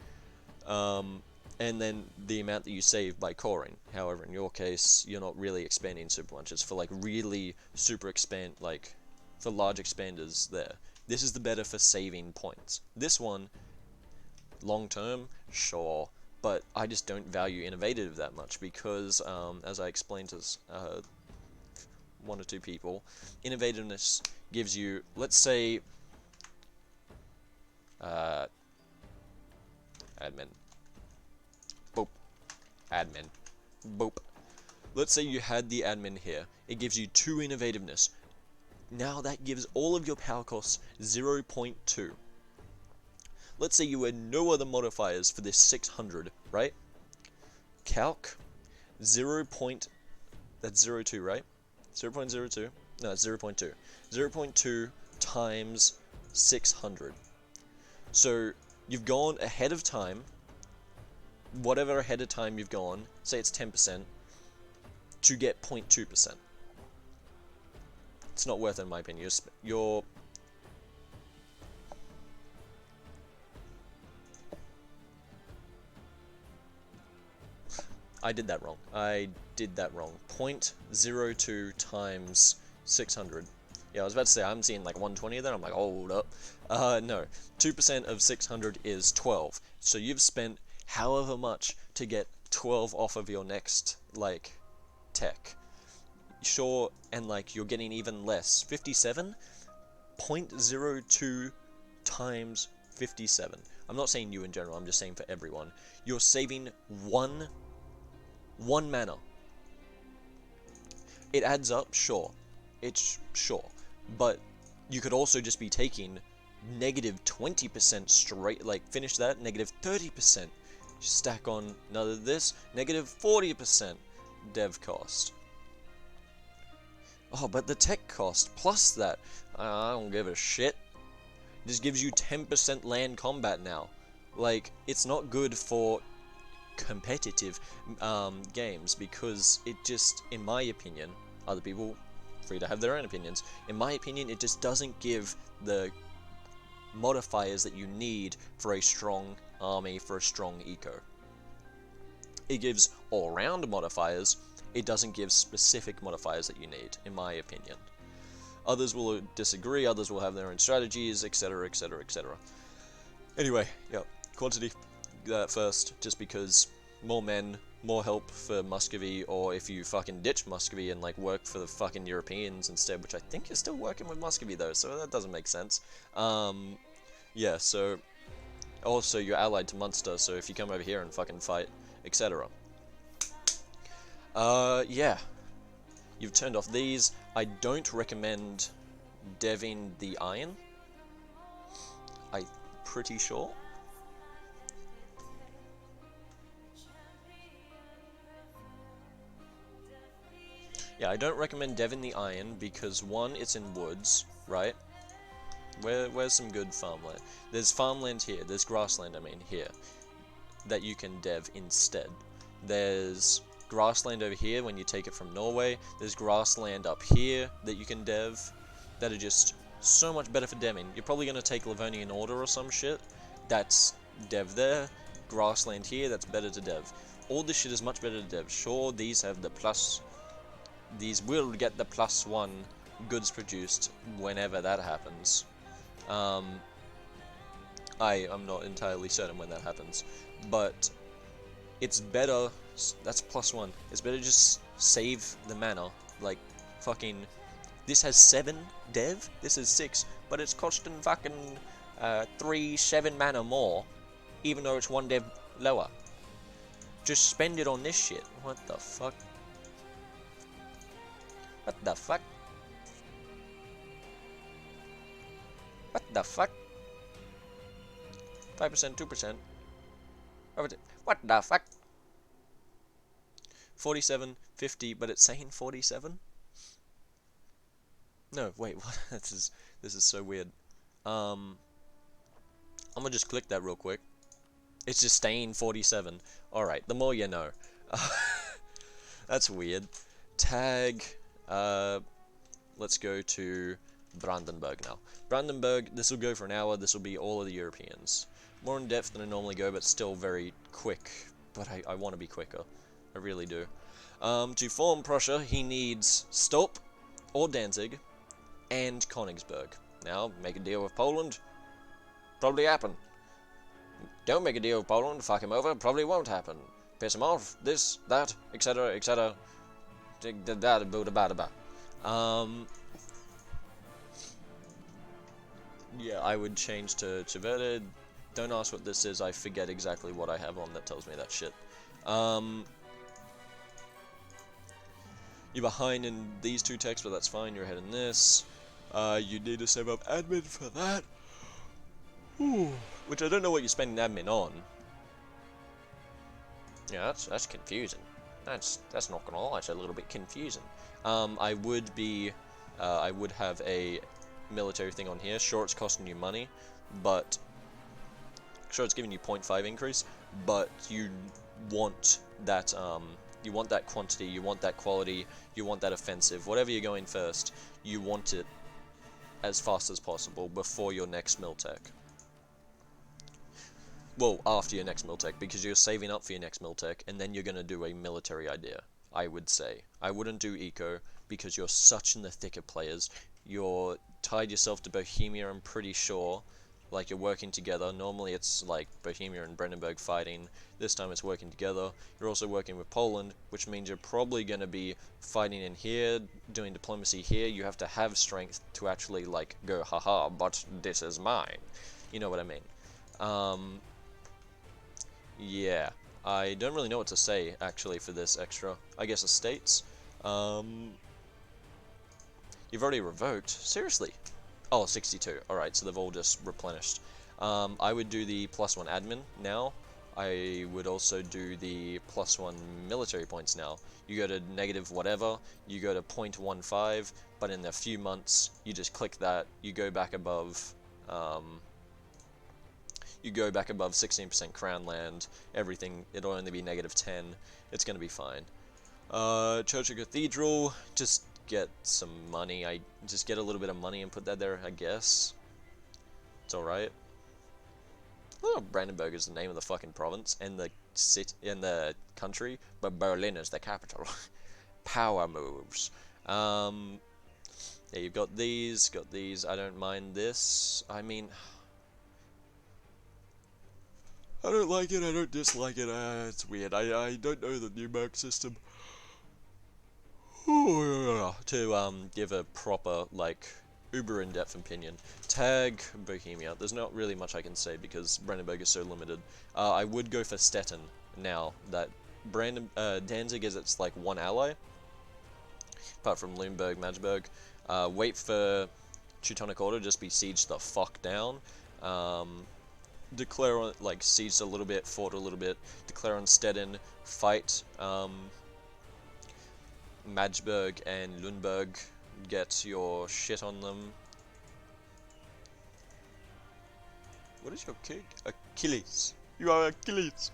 and then the amount that you save by coring. However, in your case, you're not really expanding super much. It's for, like, really super like, for large expanders there. This is the better for saving points. This one, long term, sure, but I just don't value innovative that much, because, as I explained to 1 or 2 people, innovativeness gives you, let's say, admin. Boop. Admin. Boop. Let's say you had the admin here. It gives you 2 innovativeness. Now that gives all of your power costs 0.2. Let's say you had no other modifiers for this 600, right? Calc 0. That's 0.2, right? 0.02. No, it's 0.2. 0.2 times 600. So you've gone ahead of time. Whatever ahead of time you've gone, say it's 10%. to get 0.2%. It's not worth it in my opinion. I did that wrong. 0.02 times 600. Yeah, I was about to say, I'm seeing like 120 there. I'm like, hold up. No. 2% of 600 is 12. So you've spent however much to get 12 off of your next, like, tech. Sure, and like, you're getting even less. 57? 0.02 times 57. I'm not saying you in general, I'm just saying for everyone. You're saving one mana. It adds up, sure. It's sure. But you could also just be taking negative 20% straight, like finish that, negative 30%. Stack on another this, negative 40% dev cost. Oh, but the tech cost plus that, I don't give a shit. It just gives you 10% land combat now. Like, it's not good for competitive games because it just, in my opinion, other people free to have their own opinions. In my opinion, it just doesn't give the modifiers that you need for a strong army, for a strong eco. It gives all-round modifiers, it doesn't give specific modifiers that you need, in my opinion. Others will disagree, others will have their own strategies, etc, etc, etc. Anyway, yeah, quantity first, just because more men, more help for Muscovy, or if you fucking ditch Muscovy and like work for the fucking Europeans instead, which I think you're still working with Muscovy though, so that doesn't make sense. Yeah, so also you're allied to Munster, so if you come over here and fucking fight, etc. Yeah. You've turned off these. I don't recommend deving the iron. I'm pretty sure. Yeah, I don't recommend deving the iron because one, it's in woods, right? Where's some good farmland? There's farmland here, there's grassland, I mean, here, that you can dev instead. There's grassland over here when you take it from Norway. There's grassland up here that you can dev that are just so much better for deving. You're probably going to take Livonian Order or some shit. That's dev there. Grassland here, that's better to dev. All this shit is much better to dev. Sure, these have the plus... These will get the +1 goods produced whenever that happens. I'm not entirely certain when that happens. But it's better... That's +1. It's better just save the mana. Like, fucking... This has 7 dev, this is 6, but it's costing fucking 7 mana more, even though it's 1 dev lower. Just spend it on this shit. What the fuck? What the fuck? What the fuck? 5%, 2%. What the fuck? 47, 50, but it's saying 47? No, wait, what? This is so weird. I'm gonna just click that real quick. It's just staying 47. Alright, the more you know. That's weird. Tag, let's go to Brandenburg now. Brandenburg, this will go for an hour, this will be all of the Europeans. More in depth than I normally go, but still very quick. But I want to be quicker. I really do. To form Prussia, he needs Stolp, or Danzig, and Königsberg. Now, make a deal with Poland, probably happen. Don't make a deal with Poland, fuck him over, probably won't happen. Piss him off, this, that, etc, etc. Yeah, I would change to Chiverted. Don't ask what this is, I forget exactly what I have on that tells me that shit. You're behind in these two texts, but that's fine, you're ahead in this. You need to save up admin for that. Ooh. Which I don't know what you're spending admin on. Yeah, that's confusing. That's not gonna lie, it's a little bit confusing. I would have a military thing on here. Sure, it's costing you money, but sure, it's giving you 0.5 increase, but you want that You want that quantity, you want that quality, you want that offensive. Whatever you're going first, you want it as fast as possible before your next mill tech. Well, after your next mill tech, because you're saving up for your next mill tech, and then you're going to do a military idea, I would say. I wouldn't do eco, because you're such in the thick of players. You're tied yourself to Bohemia, I'm pretty sure. Like, you're working together. Normally it's like Bohemia and Brandenburg fighting. This time it's working together. You're also working with Poland, which means you're probably going to be fighting in here, doing diplomacy here. You have to have strength to actually, like, go, haha, but this is mine. You know what I mean? Yeah. I don't really know what to say, actually, for this extra. I guess estates. You've already revoked? Seriously? Oh, 62. Alright, so they've all just replenished. I would do the +1 admin now. I would also do the +1 military points now. You go to negative whatever, you go to 0.15, but in a few months, you just click that, you go back above, 16% crown land, everything, it'll only be -10, it's gonna be fine. Church or Cathedral, just get some money. I just get a little bit of money and put that there, I guess. It's alright. Oh, Brandenburg is the name of the fucking province and the city and the country, but Berlin is the capital. Power moves. Yeah, you've got these, I don't mind this. I mean, I don't like it, I don't dislike it, it's weird. I don't know the numeric system. To give a proper, like, uber in-depth opinion. Tag Bohemia. There's not really much I can say because Brandenburg is so limited. I would go for Stettin now that Danzig is its like one ally, apart from Lumberg, Magdeburg. Wait for Teutonic Order, just be sieged the fuck down. Declare on, like, sieged a little bit, fought a little bit. Declare on Stettin, fight. Magdeburg and Lundberg, get your shit on them. What is your kick? Achilles. You are Achilles.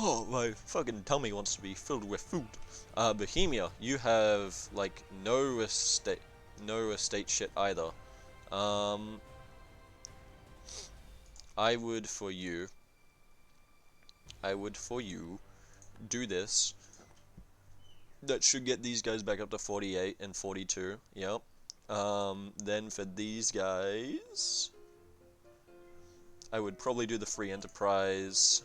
Oh, my fucking tummy wants to be filled with food. Bohemia, you have like no estate shit either. I would for you do this. That should get these guys back up to 48 and 42. Yep. Then for these guys, I would probably do the free enterprise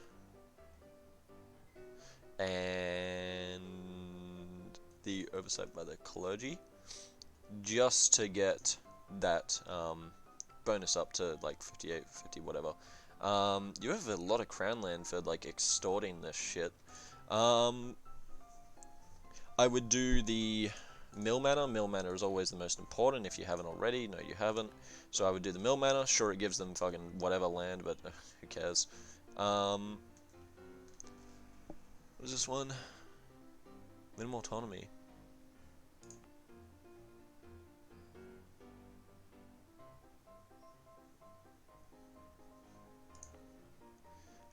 and the oversight by the clergy, just to get that bonus up to like 58, 50, whatever. You have a lot of crown land for like extorting this shit. I would do the mill manor. Mill manor is always the most important if you haven't already. No, you haven't. So I would do the mill manor. Sure, it gives them fucking whatever land, but who cares? What was this one? Minimum autonomy.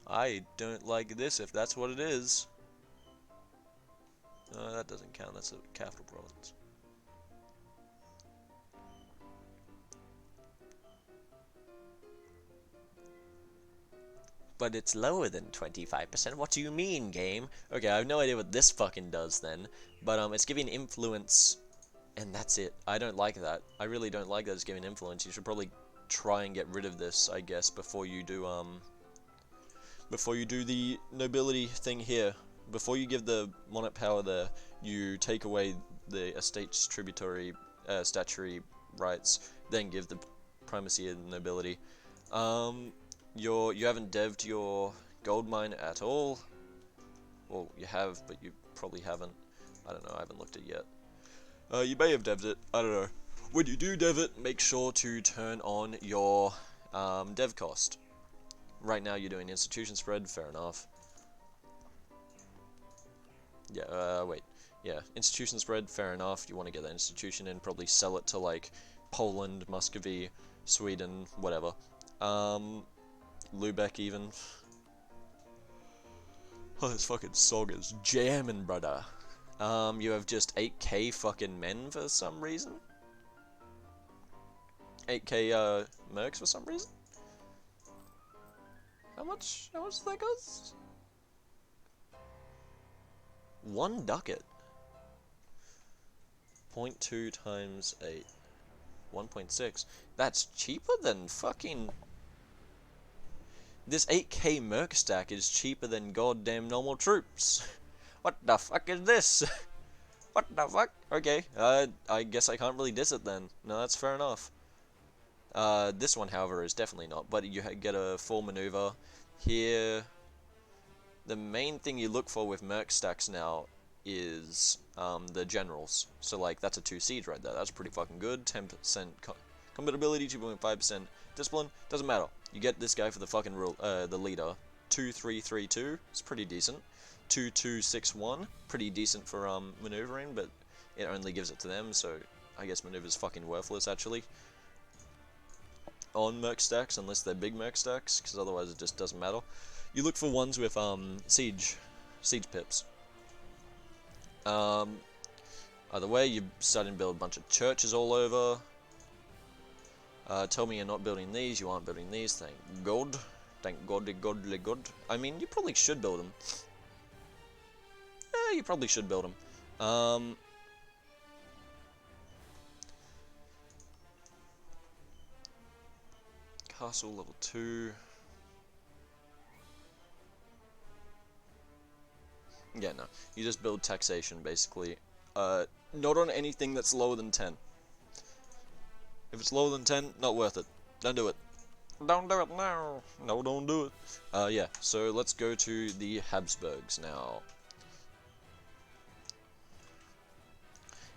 I don't like this if that's what it is. No, that doesn't count, that's a capital province. But it's lower than 25%, what do you mean, game? Okay, I have no idea what this fucking does then, but it's giving influence, and that's it. I don't like that. I really don't like that it's giving influence. You should probably try and get rid of this, I guess, before you do the nobility thing here. Before you give the monarch power there, you take away the estate's tributary, statutory rights, then give the primacy and nobility. You haven't devved your gold mine at all. Well, you have, but you probably haven't. I don't know, I haven't looked at it yet. You may have devved it, I don't know. When you do dev it, make sure to turn on your dev cost. Right now you're doing institution spread, fair enough. Yeah, wait. Yeah, institution spread, fair enough. You want to get that institution in, probably sell it to, like, Poland, Muscovy, Sweden, whatever. Lubeck, even. Oh, this fucking song is jamming, brother. You have just 8k fucking men for some reason. 8k mercs for some reason. How much does that cost? 1 ducat. 0.2 times 8. 1.6. That's cheaper than fucking... This 8k merc stack is cheaper than goddamn normal troops. What the fuck is this? What the fuck? Okay, I guess I can't really diss it then. No, that's fair enough. This one, however, is definitely not. But you get a full maneuver. Here, the main thing you look for with merc stacks now is the generals. So, like, that's a 2 siege right there. That's pretty fucking good. 10% compatibility, 2.5% discipline. Doesn't matter. You get this guy for the fucking rule, the leader. 2-3-3-2. It's pretty decent. 2-2-6-1. Pretty decent for maneuvering, but it only gives it to them, so I guess maneuver's fucking worthless actually. On merc stacks, unless they're big merc stacks, because otherwise it just doesn't matter. You look for ones with siege pips. Either way, you're starting to build a bunch of churches all over. Tell me you're not building these, you aren't building these, thank God. Thank God, God. I mean, you probably should build them. You probably should build them. Castle level 2. Yeah, no. You just build taxation, basically. Not on anything that's lower than 10. If it's lower than 10, not worth it. Don't do it. Don't do it now. No, don't do it. Yeah, so let's go to the Habsburgs now.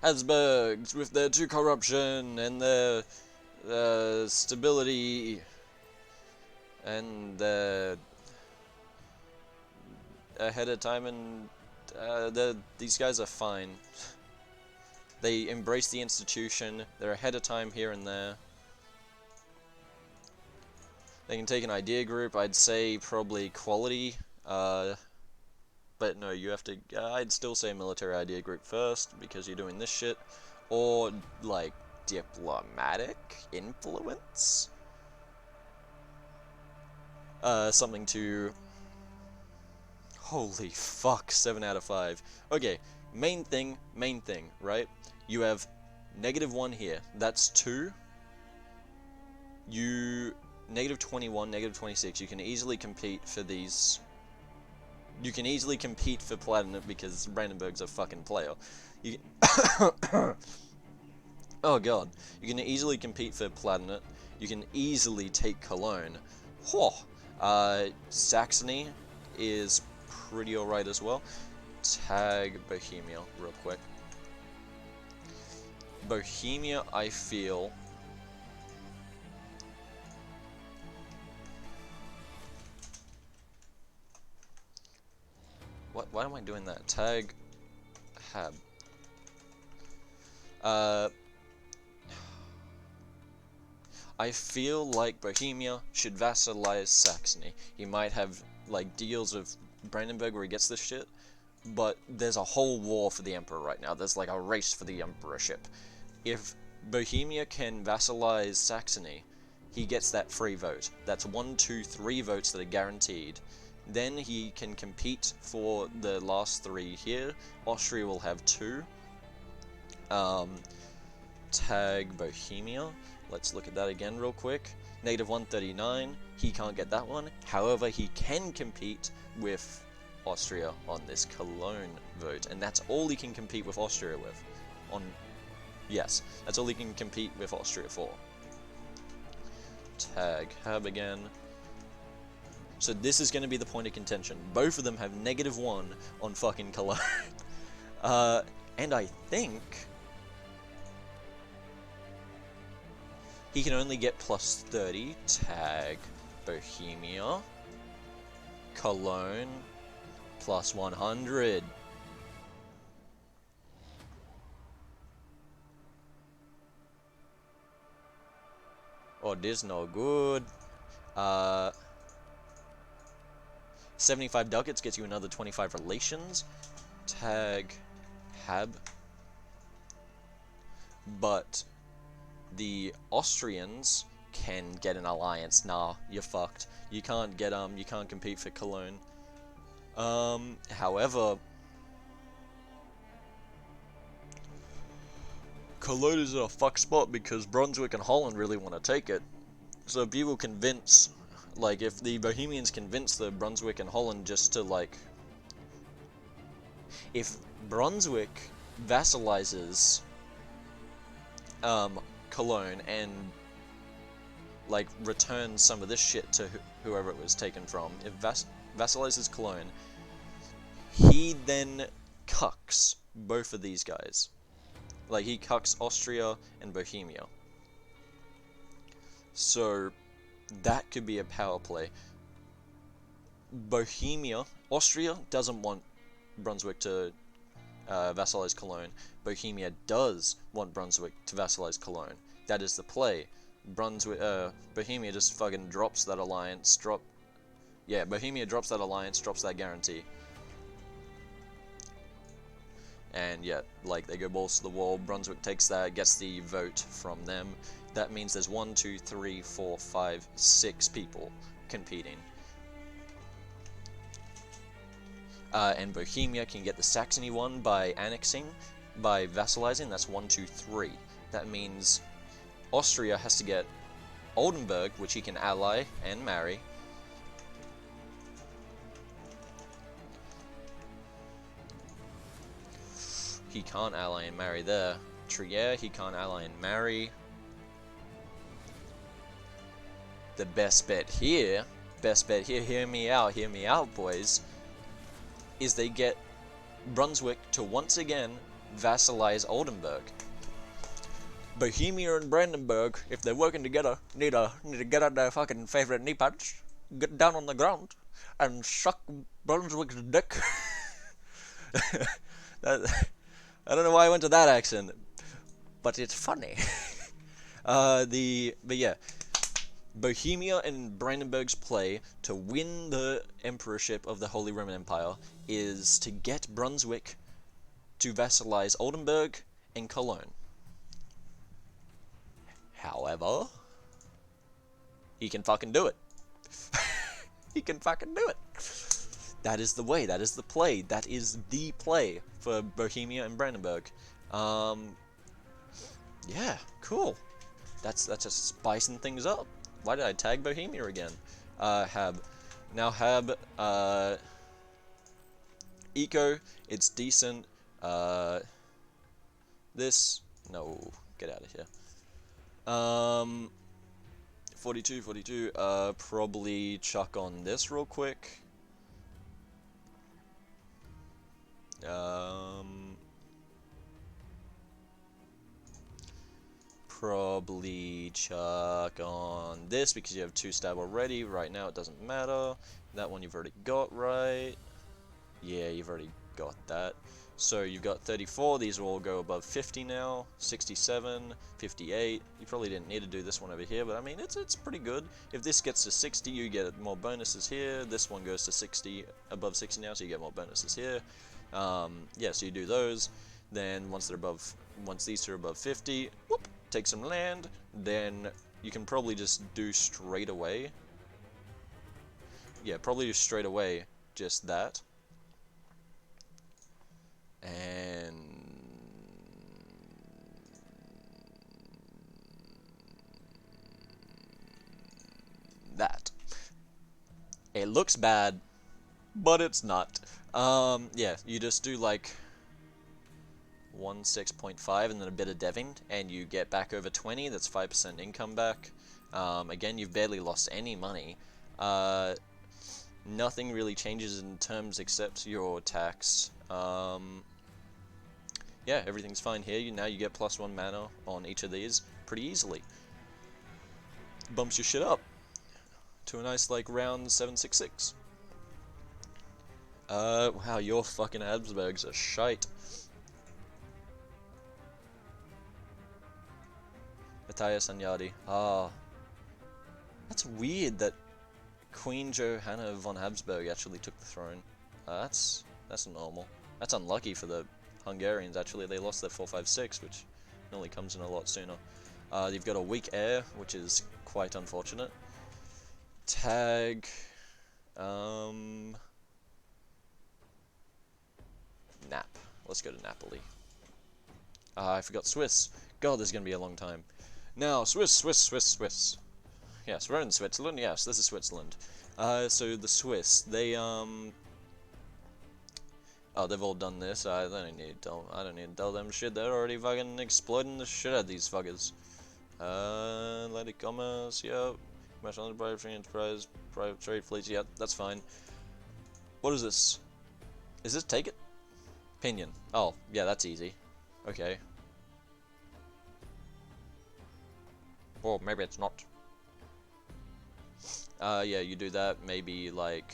Habsburgs, with their 2 corruption and their stability and their ahead of time, and these guys are fine. They embrace the institution, they're ahead of time here and there. They can take an idea group, I'd say probably quality, but no, you have to, I'd still say military idea group first, because you're doing this shit, or, like, diplomatic influence? Something to... Holy fuck, 7 out of 5. Okay, main thing, right? You have -1 here, that's 2. You... -21, -26, you can easily compete for these. You can easily compete for Platinum because Brandenburg's a fucking player. You oh god. You can easily compete for Platinum. You can easily take Cologne. Whoa. Saxony is pretty alright as well. Tag Bohemia real quick. Bohemia, I feel... Why am I doing that? Tag Hab. I feel like Bohemia should vassalize Saxony. He might have, like, deals with Brandenburg where he gets this shit, but there's a whole war for the Emperor right now. There's, like, a race for the Emperorship. If Bohemia can vassalize Saxony, he gets that free vote. That's 1, 2, 3 votes that are guaranteed. Then he can compete for the last 3 here. Austria will have 2. Tag Bohemia. Let's look at that again real quick. -139. He can't get that one. However, he can compete with Austria on this Cologne vote. And that's all he can compete with Austria with. Yes, that's all he can compete with Austria for. Tag Hab again. So this is going to be the point of contention. Both of them have -1 on fucking Cologne. And I think... he can only get +30. Tag Bohemia. Cologne. +100. Oh, this no good. 75 ducats gets you another 25 relations. Tag Hab. But the Austrians can get an alliance. Nah, you're fucked. You can't get you can't compete for Cologne. However, Cologne is in a fuck spot because Brunswick and Holland really want to take it. So if you will convince, like, if the Bohemians convince the Brunswick and Holland just to, like, if Brunswick vassalizes Cologne and, like, returns some of this shit to whoever it was taken from, if vassalizes Cologne, he then cucks both of these guys. Like, he cucks Austria and Bohemia. So, that could be a power play. Austria doesn't want Brunswick to vassalize Cologne. Bohemia does want Brunswick to vassalize Cologne. That is the play. Bohemia just fucking drops that alliance, Bohemia drops that alliance, drops that guarantee. And yeah, like, they go balls to the wall, Brunswick takes that, gets the vote from them. That means there's 1, 2, 3, 4, 5, 6 people competing. And Bohemia can get the Saxony one by annexing, by vassalizing. That's 1, 2, 3. That means Austria has to get Oldenburg, which he can ally and marry. He can't ally and marry there. Trier, he can't ally and marry. The best bet here, hear me out, boys, is they get Brunswick to once again vassalize Oldenburg. Bohemia and Brandenburg, if they're working together, need to get out their fucking favorite knee pads, get down on the ground, and suck Brunswick's dick. I don't know why I went to that accent, but it's funny. But yeah, Bohemia and Brandenburg's play to win the emperorship of the Holy Roman Empire is to get Brunswick to vassalize Oldenburg and Cologne. However, he can fucking do it. He can fucking do it. That is the way, that is the play, that is the play for Bohemia and Brandenburg. Yeah, cool. That's just spicing things up. Why did I tag Bohemia again? Hab. Now Hab, Eco, it's decent. This, no, get out of here. 42, probably chuck on this real quick. Probably chuck on this because you have 2 stab already. Right now it doesn't matter. That one you've already got, right? Yeah, you've already got that. So you've got 34, these will all go above 50 now, 67, 58. You probably didn't need to do this one over here, but I mean, it's pretty good. If this gets to 60, you get more bonuses here. This one goes to 60, above 60 now, so you get more bonuses here. Yeah, so you do those. Then once these two are above 50, whoop, take some land. Then you can probably just do straight away. Yeah, probably just straight away, just that. And that. It looks bad, but it's not. Yeah, you just do like 16.5 and then a bit of deving, and you get back over 20. That's 5% income back. Again, you've barely lost any money. Nothing really changes in terms except your tax. Yeah, everything's fine here. Now you get +1 mana on each of these pretty easily. Bumps your shit up to a nice, like, round 766. Wow, your fucking Habsburgs are shite. Italia Sagnati. Ah. That's weird that Queen Johanna von Habsburg actually took the throne. That's normal. That's unlucky for the Hungarians, actually. They lost their 456, which normally comes in a lot sooner. You've got a weak heir, which is quite unfortunate. Tag... Nap. Let's go to Napoli. I forgot Swiss. God, this is going to be a long time. Now, Swiss. Yes, we're in Switzerland. Yes, this is Switzerland. So the Swiss, they, oh, they've all done this. I don't need to tell them shit. They're already fucking exploiting the shit out of these fuckers. Atlantic commerce, yep. Commercial enterprise, free enterprise, private trade fleets, yep, that's fine. What is this? Is this take it? Opinion. Oh, yeah, that's easy. Okay. Or maybe it's not. Yeah, you do that. Maybe, like,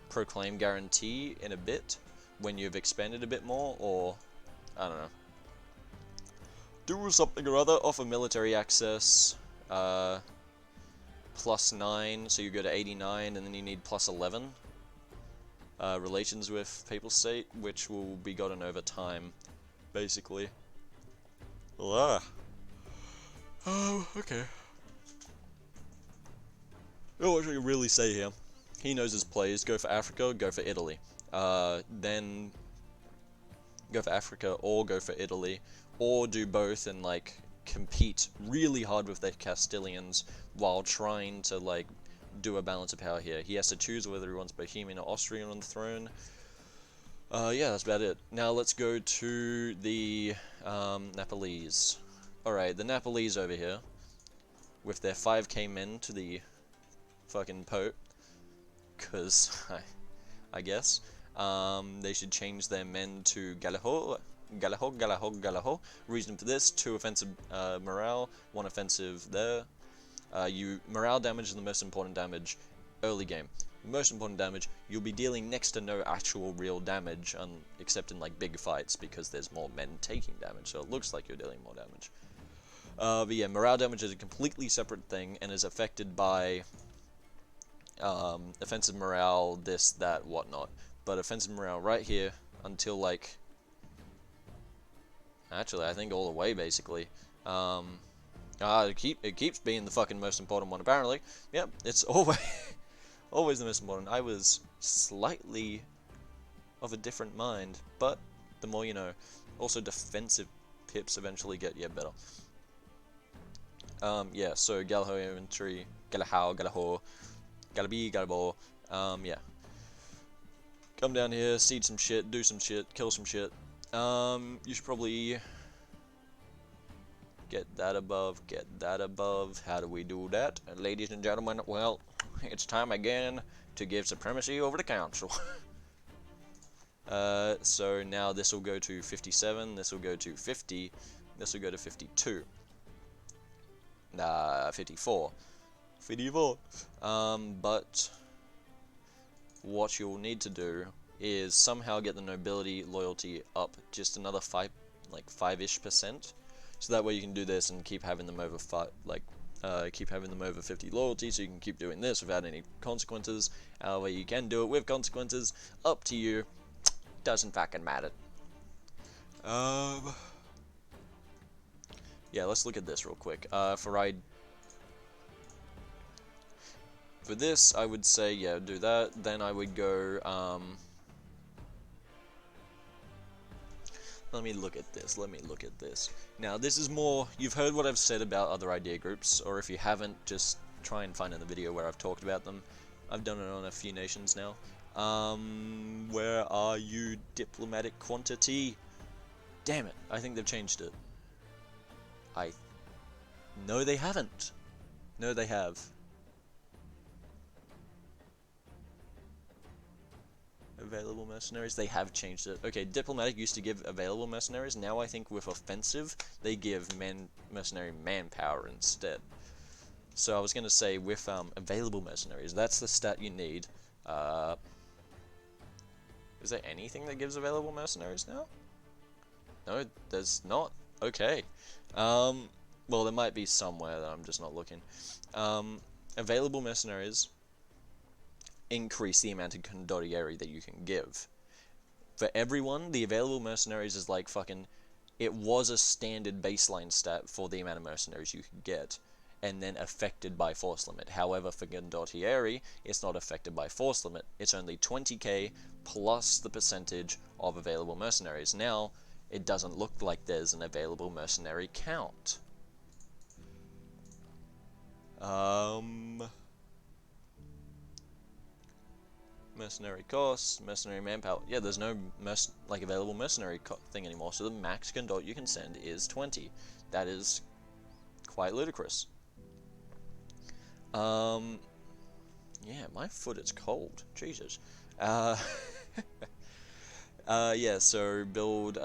proclaim guarantee in a bit when you've expanded a bit more, or I don't know. Do something or other. Offer military access. +9, so you go to 89, and then you need +11. Relations with Papal State, which will be gotten over time, basically. Oh, okay. Oh, what should I really say here? He knows his plays. Go for Africa, go for Italy. Then go for Africa or go for Italy, or do both and like compete really hard with the Castilians while trying to like do a balance of power here. He has to choose whether he wants Bohemian or Austrian on the throne. Yeah, that's about it. Now let's go to the Nepalese. Alright, the Nepalese over here, with their 5k men to the fucking Pope, because I guess, they should change their men to Galaho. Reason for this: 2 offensive morale, 1 offensive there. Morale damage is the most important damage early game. Most important damage, you'll be dealing next to no actual real damage, except in like big fights, because there's more men taking damage, so it looks like you're dealing more damage. But yeah, morale damage is a completely separate thing, and is affected by offensive morale, this, that, whatnot. But offensive morale right here, until like... Actually, I think all the way, basically. It keeps being the fucking most important one, apparently. Yep, it's always... always the most important. I was slightly of a different mind, but the more you know. Also, defensive pips eventually get better. Yeah, so Galaho infantry, Galaho, Galabi, Galabo, yeah. Come down here, siege some shit, do some shit, kill some shit. You should probably get that above, How do we do that? Ladies and gentlemen, well, it's time again to give supremacy over the council. So now this will go to 57, this will go to 50, this will go to 52. 54. But what you'll need to do is somehow get the nobility loyalty up just another 5-ish%. So that way you can do this and keep having them over keep having them over 50 loyalty, so you can keep doing this without any consequences. However, you can do it with consequences. Up to you. Doesn't fucking matter. Yeah, let's look at this real quick. For this, I would say, yeah, do that. Then I would go, let me look at this. Now, this is more, you've heard what I've said about other idea groups, or if you haven't, just try and find in the video where I've talked about them. I've done it on a few nations now. Where are you, diplomatic quantity? Damn it, I think they've changed it. No, they haven't. No, they have. Available mercenaries, they have changed it. Okay, diplomatic used to give available mercenaries, now I think with offensive, they give mercenary manpower instead. So I was going to say, with available mercenaries, that's the stat you need. Is there anything that gives available mercenaries now? No, there's not. Okay. Well, there might be somewhere that I'm just not looking. Available mercenaries increase the amount of condottieri that you can give. For everyone, the available mercenaries is like fucking... It was a standard baseline stat for the amount of mercenaries you could get, and then affected by force limit. However, for condottieri, it's not affected by force limit. It's only 20k plus the percentage of available mercenaries. Now, it doesn't look like there's an available mercenary count. Mercenary costs, mercenary manpower. Yeah, there's no available mercenary thing anymore, so the max condot you can send is 20. That is quite ludicrous. Yeah, my foot is cold. Jesus. Yeah, so build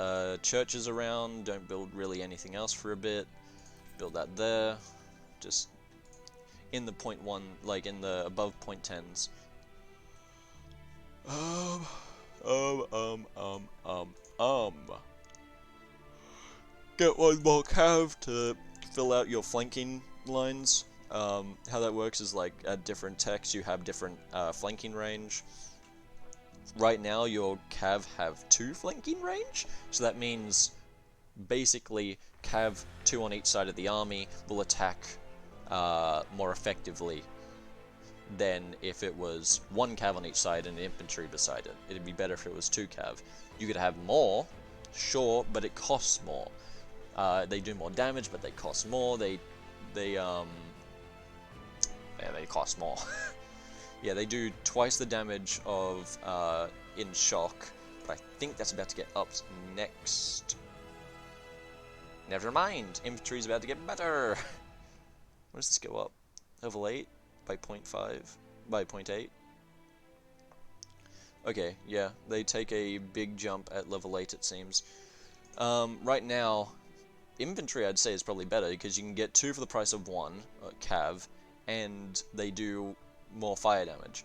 churches around, don't build really anything else for a bit. Build that there. Just in the 0.1, like in the above 0.10s. Get one more cav to fill out your flanking lines. How that works is like at different techs you have different flanking range. Right now your cav have 2 flanking range, so that means basically cav 2 on each side of the army will attack more effectively than if it was 1 cav on each side and infantry beside it. It'd be better if it was 2 cav. You could have more, sure, but it costs more. They do more damage, but they cost more. They cost more. Yeah, they do twice the damage of in shock, but I think that's about to get upped next. Never mind, infantry's about to get better. When does this go up? Level 8 by 0.5 by 0.8. Okay, yeah, they take a big jump at level 8, it seems. Right now, infantry I'd say is probably better because you can get 2 for the price of 1 cav, and they do more fire damage.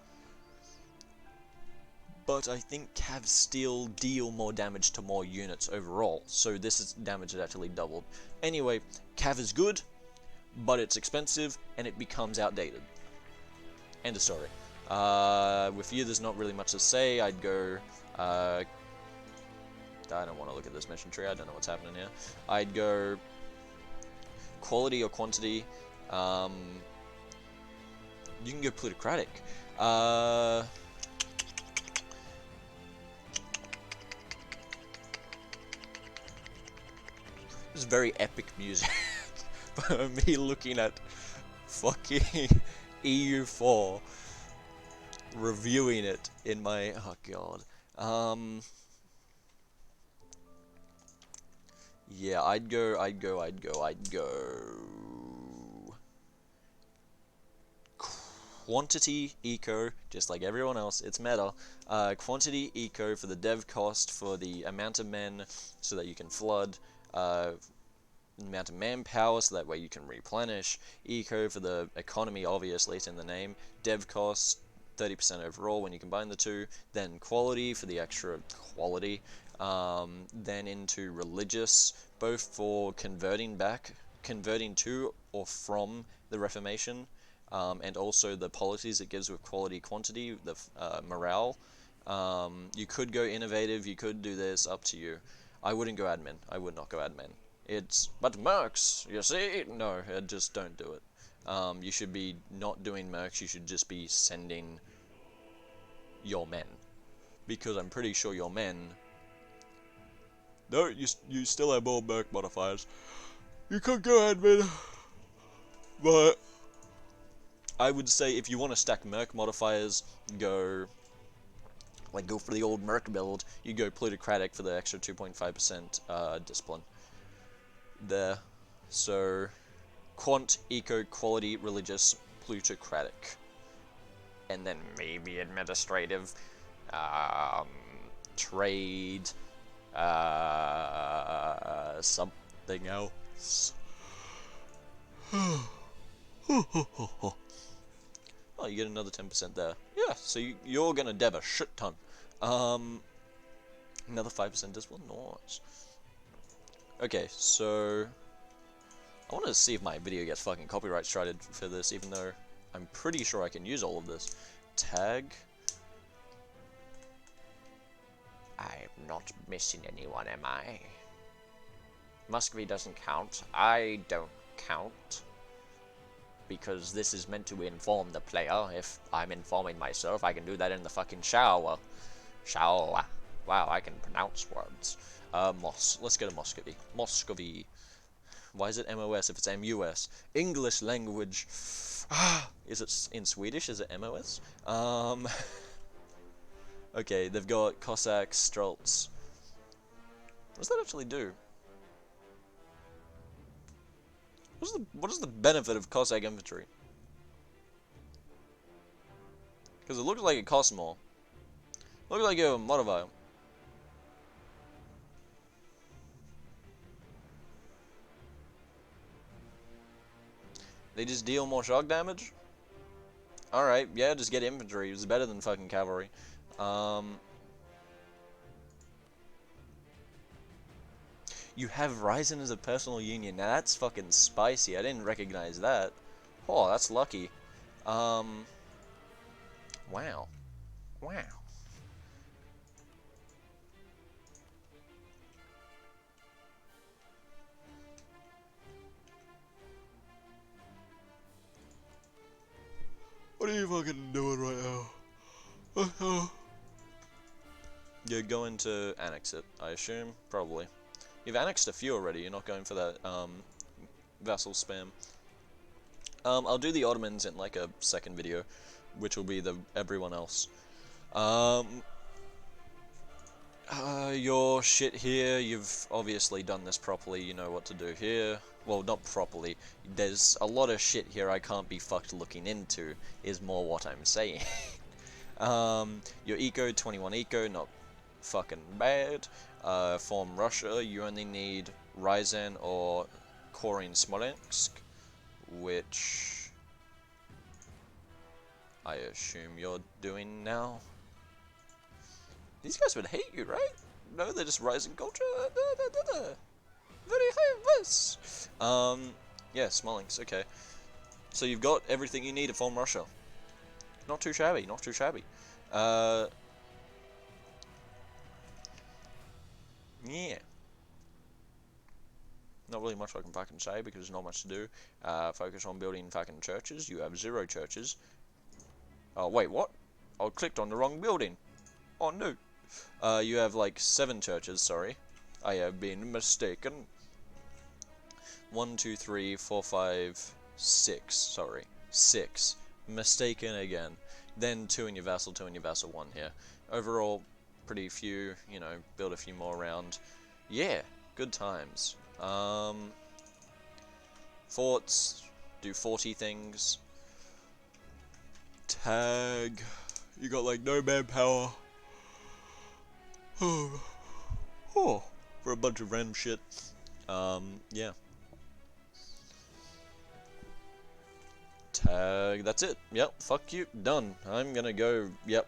But I think cavs still deal more damage to more units overall, so this is damage is actually doubled. Anyway, cav is good, but it's expensive and it becomes outdated. End of story. With you, there's not really much to say. I'd go. I don't want to look at this mission tree. I don't know what's happening here. I'd go quality or quantity. You can go plutocratic. This is very epic music for me looking at fucking EU4, reviewing it in my, oh god. Yeah, I'd go quantity eco, just like everyone else, it's meta. Quantity eco for the dev cost, for the amount of men, so that you can flood, amount of manpower, so that way you can replenish. Eco for the economy, obviously, it's in the name. Dev cost, 30% overall when you combine the two. Then quality for the extra quality. Then into religious, both for converting to or from the Reformation, and also the policies it gives with quality quantity, the morale. You could go innovative, you could do this, up to you. I wouldn't go admin. I would not go admin. But mercs, you see? No, just don't do it. You should be not doing mercs, you should just be sending your men. Because I'm pretty sure your men... No, you still have more merc modifiers. You could go admin, but I would say if you want to stack merc modifiers, go for the old merc build. You go plutocratic for the extra 2.5% discipline. There, so quant, eco, quality, religious, plutocratic, and then maybe administrative, trade, something else. Oh, you get another 10% there. Yeah, so you're gonna dev a shit ton. Another 5% discipline, nice. Okay, so I want to see if my video gets fucking copyright striked for this, even though I'm pretty sure I can use all of this. Tag. I'm not missing anyone, am I? Muscovy doesn't count. I don't count. Because this is meant to inform the player. If I'm informing myself, I can do that in the fucking shower. Shower. Wow, I can pronounce words. Let's go to Muscovy. Muscovy. Why is it MOS if it's MUS? English language. Is it in Swedish? Is it MOS? Okay, they've got Cossacks, Strelts. What does that actually do? What is the benefit of Cossack infantry? Because it looks like it costs more. Looks like you have a modifier. They just deal more shock damage? Alright, yeah, just get infantry. It's better than fucking cavalry. You have Ryzen as a personal union. Now that's fucking spicy. I didn't recognize that. Oh, that's lucky. Wow. Wow. What are you fucking doing right now? You're going to annex it, I assume? Probably. You've annexed a few already, you're not going for that, vassal spam. I'll do the Ottomans in, like, a second video, which will be everyone else. Your shit here, you've obviously done this properly, you know what to do here. Well, not properly. There's a lot of shit here I can't be fucked looking into, is more what I'm saying. Your eco, 21 eco, not fucking bad. Form Russia, you only need Ryazan or Korin Smolensk, which I assume you're doing now. These guys would hate you, right? No, they're just rising culture. Very high verse. Yeah, Smolensk, okay. So you've got everything you need to form Russia. Not too shabby, not too shabby. Yeah. Not really much I can fucking say because there's not much to do. Focus on building fucking churches. You have 0 churches. Oh, wait, what? I clicked on the wrong building. Oh, no. You have, like, 7 churches, sorry. I have been mistaken. 1, 2, 3, 4, 5, 6, sorry. 6. Mistaken again. Then 2 in your vassal, 2 in your vassal 1 here. Overall, pretty few, you know, build a few more around. Yeah, good times. Forts, do 40 things. Tag. You got, like, no manpower. Oh, for a bunch of random shit. Yeah. Tag, that's it. Yep, fuck you, done. I'm gonna go, yep,